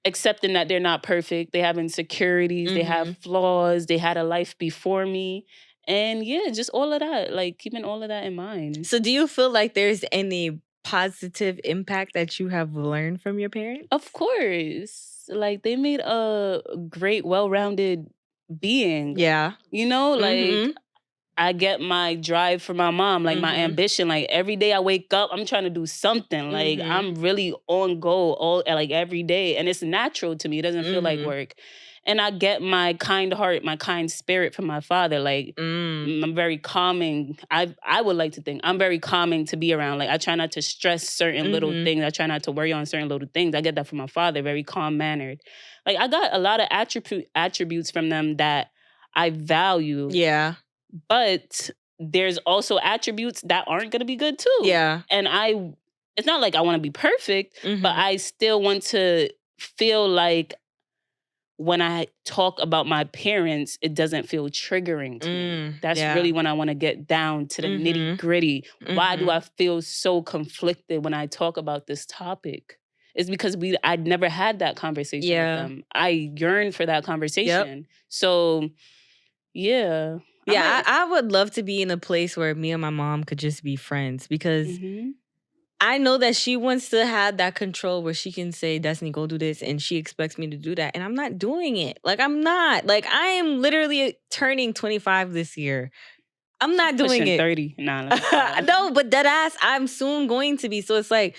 A: accepting that they're not perfect. They have insecurities, they have flaws, they had a life before me. And yeah, just all of that, like keeping all of that in mind.
B: So do you feel like there's any positive impact that you have learned from your parents?
A: Of course. Like they made a great, well-rounded being.
B: Yeah.
A: You know, like I get my drive from my mom, like my ambition. Like every day I wake up, I'm trying to do something. Like I'm really on goal all like every day. And it's natural to me. It doesn't feel like work. And I get my kind heart, my kind spirit from my father. Like I'm very calming. I would like to think I'm very calming to be around. Like I try not to stress certain little things. I try not to worry on certain little things. I get that from my father, very calm-mannered. Like I got a lot of attributes from them that I value.
B: Yeah.
A: But there's also attributes that aren't going to be good too.
B: Yeah.
A: And it's not like I want to be perfect, but I still want to feel like when I talk about my parents, it doesn't feel triggering to me. That's really when I want to get down to the nitty gritty. Why do I feel so conflicted when I talk about this topic? It's because I'd never had that conversation with them. I yearn for that conversation. So yeah.
B: Yeah, I would love to be in a place where me and my mom could just be friends because I know that she wants to have that control where she can say, Destiny, go do this. And she expects me to do that. And I'm not doing it. Like, I'm not. Like, I am literally turning 25 this year. I'm not doing
A: pushing
B: it.
A: 30. Nah.
B: No, but dead ass, I'm soon going to be. So it's like,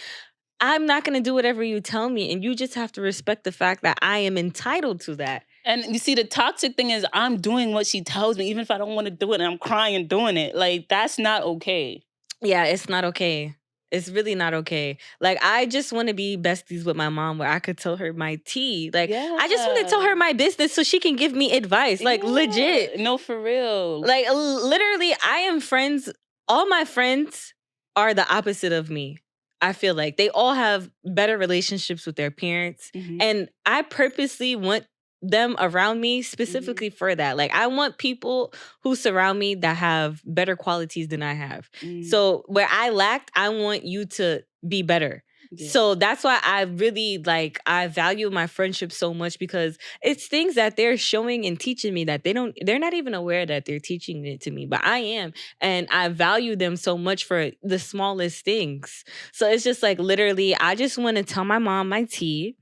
B: I'm not going to do whatever you tell me. And you just have to respect the fact that I am entitled to that.
A: And you see, the toxic thing is I'm doing what she tells me, even if I don't want to do it and I'm crying doing it. Like, that's not okay.
B: Yeah, it's not okay. It's really not okay. Like, I just want to be besties with my mom where I could tell her my tea. Like, I just want to tell her my business so she can give me advice. Like, legit.
A: No, for real.
B: Like, literally, I am friends. All my friends are the opposite of me. I feel like they all have better relationships with their parents. And I purposely want them around me specifically for that. Like, I want people who surround me that have better qualities than I have. So where I lacked, I want you to be better.
A: Yeah.
B: So that's why I really I value my friendship so much, because it's things that they're showing and teaching me that they're not even aware that they're teaching it to me, but I am. And I value them so much for the smallest things. So it's just like, literally, I just want to tell my mom my tea,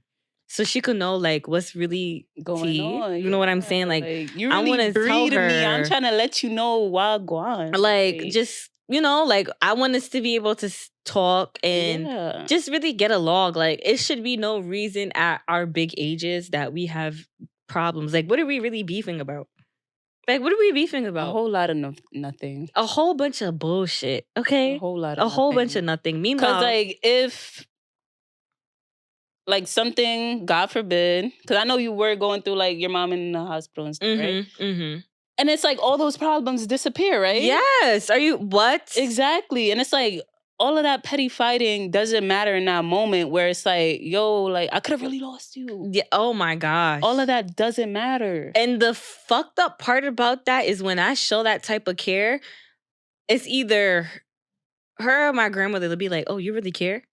B: so she could know like what's really
A: going
B: tea.
A: on.
B: You know what I'm saying? Like
A: you
B: I
A: really
B: want to tell
A: breathe me. I'm
B: her,
A: trying to let you know while gone.
B: like just, you know, like I want us to be able to talk and just really get along. Like it should be no reason at our big ages that we have problems. Like what are we really beefing about? Like what are we beefing about?
A: A whole lot of nothing.
B: A whole bunch of bullshit. Okay,
A: A whole lot of
B: a whole bunch of nothing. Meanwhile,
A: because like if like something, God forbid, because I know you were going through like your mom in the hospital and stuff, right? And it's like all those problems disappear, right?
B: Yes. Are you what?
A: Exactly. And it's like all of that petty fighting doesn't matter in that moment where it's like, yo, like I could have really lost you.
B: Yeah. Oh my gosh.
A: All of that doesn't matter.
B: And the fucked up part about that is when I show that type of care, it's either her or my grandmother will be like, oh, you really care?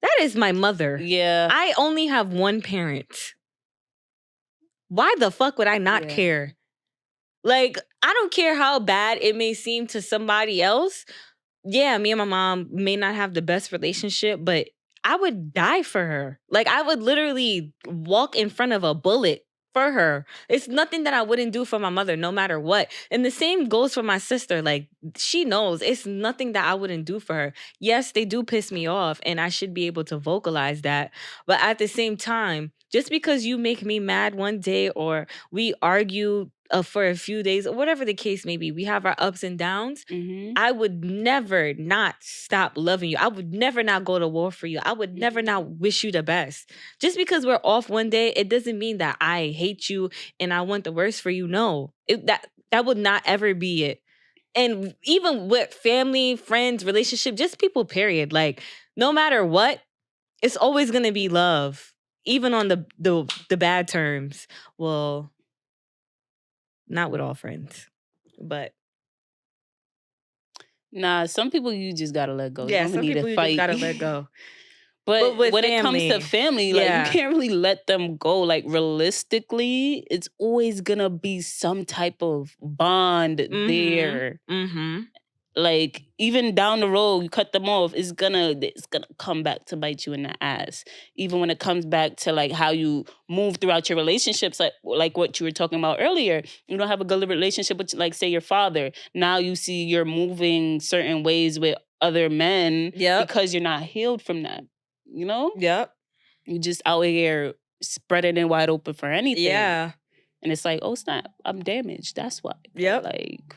B: That is my mother.
A: Yeah.
B: I only have one parent. Why the fuck would I not care? Like, I don't care how bad it may seem to somebody else. Yeah, me and my mom may not have the best relationship, but I would die for her. Like, I would literally walk in front of a bullet for her. It's nothing that I wouldn't do for my mother, no matter what. And the same goes for my sister. Like, she knows it's nothing that I wouldn't do for her. Yes, they do piss me off, and I should be able to vocalize that. But at the same time, just because you make me mad one day or we argue for a few days or whatever the case may be, we have our ups and downs. I would never not stop loving you. I would never not go to war for you. I would never not wish you the best. Just because we're off one day, it doesn't mean that I hate you and I want the worst for you. No, that would not ever be it. And even with family, friends, relationship, just people, period. Like no matter what, it's always gonna be love, even on the bad terms. Well, not with all friends, but
A: nah, some people you just gotta let go.
B: Yeah, some people you just gotta let go.
A: But when
B: with
A: it comes to family, like you can't really let them go. Like realistically, it's always gonna be some type of bond there. Like even down the road, you cut them off, it's gonna come back to bite you in the ass. Even when it comes back to like how you move throughout your relationships, like what you were talking about earlier. You don't have a good relationship with, like, say, your father. Now you see you're moving certain ways with other men because you're not healed from that. You know?
B: Yep.
A: You just out here spreading it wide open for anything.
B: Yeah.
A: And it's like, oh snap, I'm damaged. That's why.
B: Yep.
A: Like.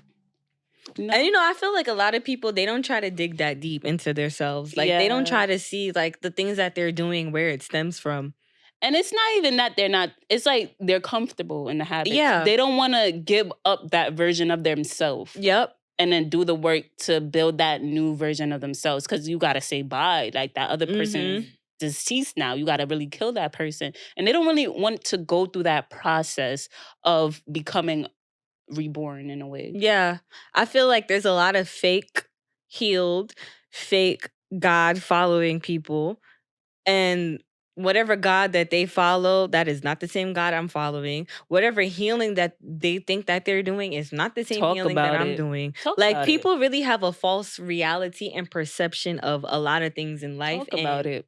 B: No. And I feel like a lot of people, they don't try to dig that deep into themselves. Like they don't try to see like the things that they're doing, where it stems from.
A: And it's not even that they're not, it's like they're comfortable in the habits.
B: Yeah.
A: They don't want to give up that version of themselves.
B: Yep.
A: And then do the work to build that new version of themselves. Because you got to say bye. Like that other person is deceased now. You got to really kill that person. And they don't really want to go through that process of becoming reborn in a way.
B: Yeah. I feel like there's a lot of fake healed, fake God following people. And whatever God that they follow, that is not the same God I'm following. Whatever healing that they think that they're doing is not the same healing that I'm doing. Like people really have a false reality and perception of a lot of things in life.
A: Talk about it.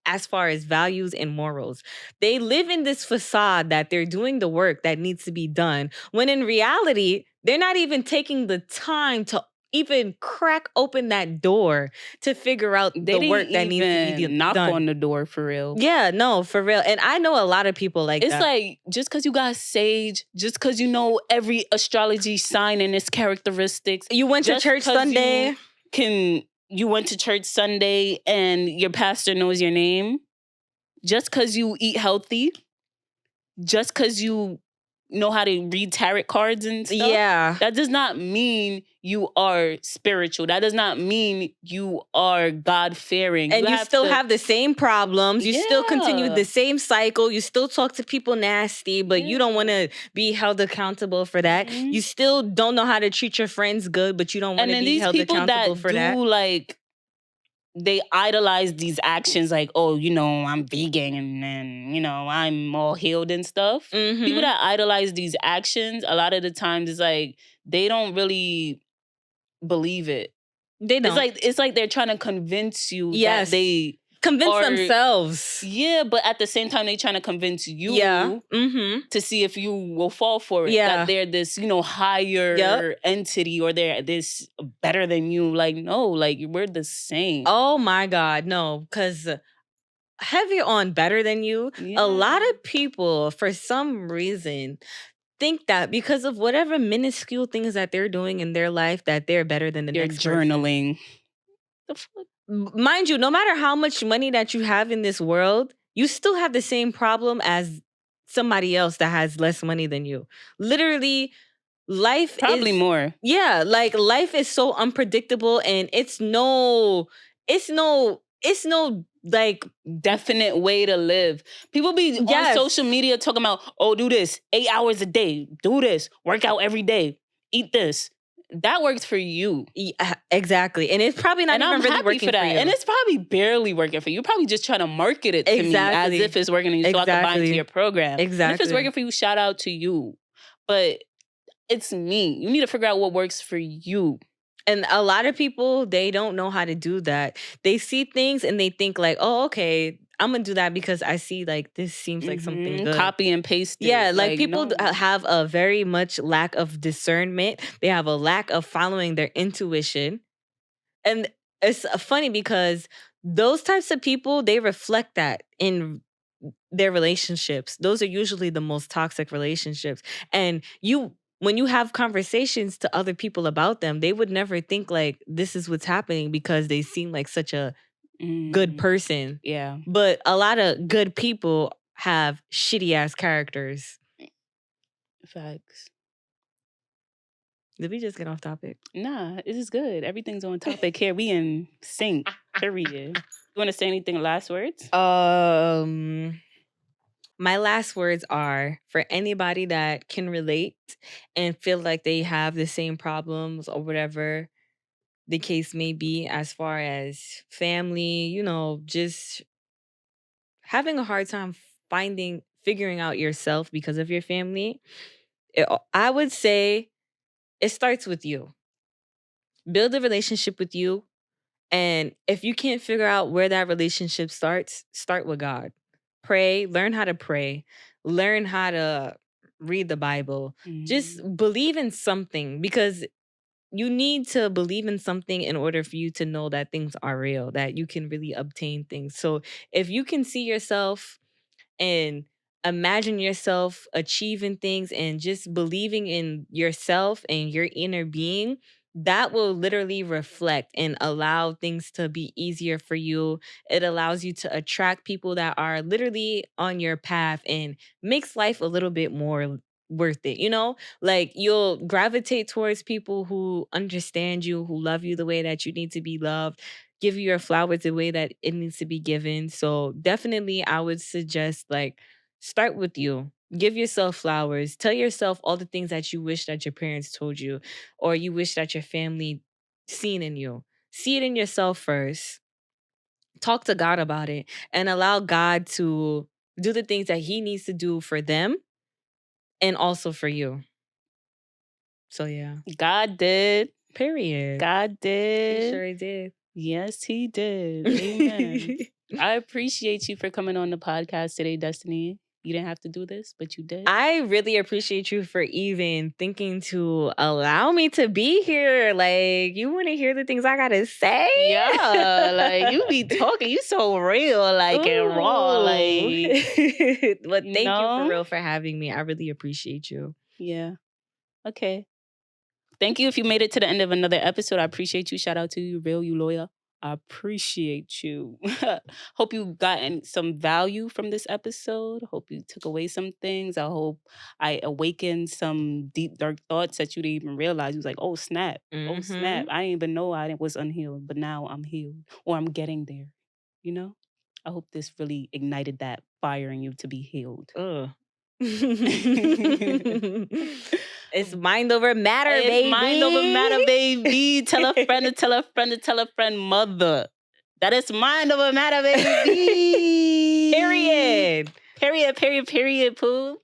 B: As far as values and morals, they live in this facade that they're doing the work that needs to be done, when in reality, they're not even taking the time to even crack open that door to figure out the work that needs to be done.
A: Knock on the door for real.
B: Yeah, no, for real. And I know a lot of people like
A: it's
B: that.
A: Like, just because you got sage, just because you know every astrology sign and its characteristics.
B: You went to church Sunday.
A: You went to church Sunday and your pastor knows your name. Just because you eat healthy. Just because you know how to read tarot cards and stuff.
B: Yeah.
A: That does not mean you are spiritual. That does not mean you are God-fearing.
B: And you still have the same problems. You still continue the same cycle. You still talk to people nasty, but you don't want to be held accountable for that. You still don't know how to treat your friends good, but you don't want to be held accountable for that.
A: Like, they idolize these actions like, oh, you know, I'm vegan and you know, I'm all healed and stuff. People that idolize these actions, a lot of the times it's like they don't really believe it.
B: They don't.
A: It's like they're trying to convince you that they
B: convince themselves.
A: Yeah, but at the same time, they're trying to convince you to see if you will fall for it.
B: Yeah.
A: That they're this, you know, higher entity or they're this better than you. Like, no, like we're the same.
B: Oh my God, no. Because heavy on better than you, a lot of people, for some reason, think that because of whatever minuscule things that they're doing in their life, that they're better than the next person.
A: Journaling.
B: The fuck? Mind you, no matter how much money that you have in this world, you still have the same problem as somebody else that has less money than you. Literally, life
A: probably more.
B: Yeah, like life is so unpredictable and it's no like
A: definite way to live. People be on social media talking about, oh, do this 8 hours a day, do this, work out every day, eat this. That works for you.
B: Yeah, exactly. And it's probably not even really working for that.
A: And it's probably barely working for you. You're probably just trying to market it to me as if it's working and you still have to buy into your program.
B: Exactly.
A: And if it's working for you, shout out to you. But it's me. You need to figure out what works for you.
B: And a lot of people, they don't know how to do that. They see things and they think like, oh, okay, I'm going to do that because I see like this seems like something good.
A: Copy and paste it.
B: Yeah, like people have a very much lack of discernment. They have a lack of following their intuition. And it's funny because those types of people, they reflect that in their relationships. Those are usually the most toxic relationships. And when you have conversations to other people about them, they would never think like this is what's happening because they seem like such a good person.
A: Yeah.
B: But a lot of good people have shitty ass characters.
A: Facts.
B: Did we just get off topic?
A: Nah, this is good. Everything's on topic here. We in sync. Period. You want to say anything? Last words?
B: My last words are for anybody that can relate and feel like they have the same problems or whatever the case may be as far as family, you know, just having a hard time figuring out yourself because of your family. I would say it starts with you. Build a relationship with you. And if you can't figure out where that relationship starts, start with God. Pray, learn how to pray, learn how to read the Bible. Just believe in something because you need to believe in something in order for you to know that things are real, that you can really obtain things. So if you can see yourself and imagine yourself achieving things and just believing in yourself and your inner being, that will literally reflect and allow things to be easier for you. It allows you to attract people that are literally on your path and makes life a little bit more worth it, you know? Like you'll gravitate towards people who understand you, who love you the way that you need to be loved, give you your flowers the way that it needs to be given. So definitely I would suggest like start with you. Give yourself flowers. Tell yourself all the things that you wish that your parents told you or you wish that your family seen in you. See it in yourself first. Talk to God about it and allow God to do the things that he needs to do for them and also for you. So yeah.
A: God did.
B: Period.
A: God did.
B: He sure did.
A: Yes, he did. Amen. I appreciate you for coming on the podcast today, Destiny. You didn't have to do this, but you did.
B: I really appreciate you for even thinking to allow me to be here. Like, you want to hear the things I got to say?
A: Yeah, like, you be talking. You so real, like, and raw. Like,
B: but thank you for real for having me. I really appreciate you.
A: Yeah. Okay. Thank you if you made it to the end of another episode. I appreciate you. Shout out to you, real, you loyal. I appreciate you. Hope you gotten some value from this episode. Hope you took away some things. I hope I awakened some deep, dark thoughts that you didn't even realize. You was like, oh, snap. Oh, snap.
B: Mm-hmm.
A: I didn't even know I was unhealed, but now I'm healed or I'm getting there. You know? I hope this really ignited that fire in you to be healed.
B: Ugh. It's mind over matter,
A: It's
B: baby.
A: mind over matter, baby. Tell a friend to tell a friend to tell a friend, mother. That is mind over matter, baby.
B: Period.
A: Period, period, period, poo.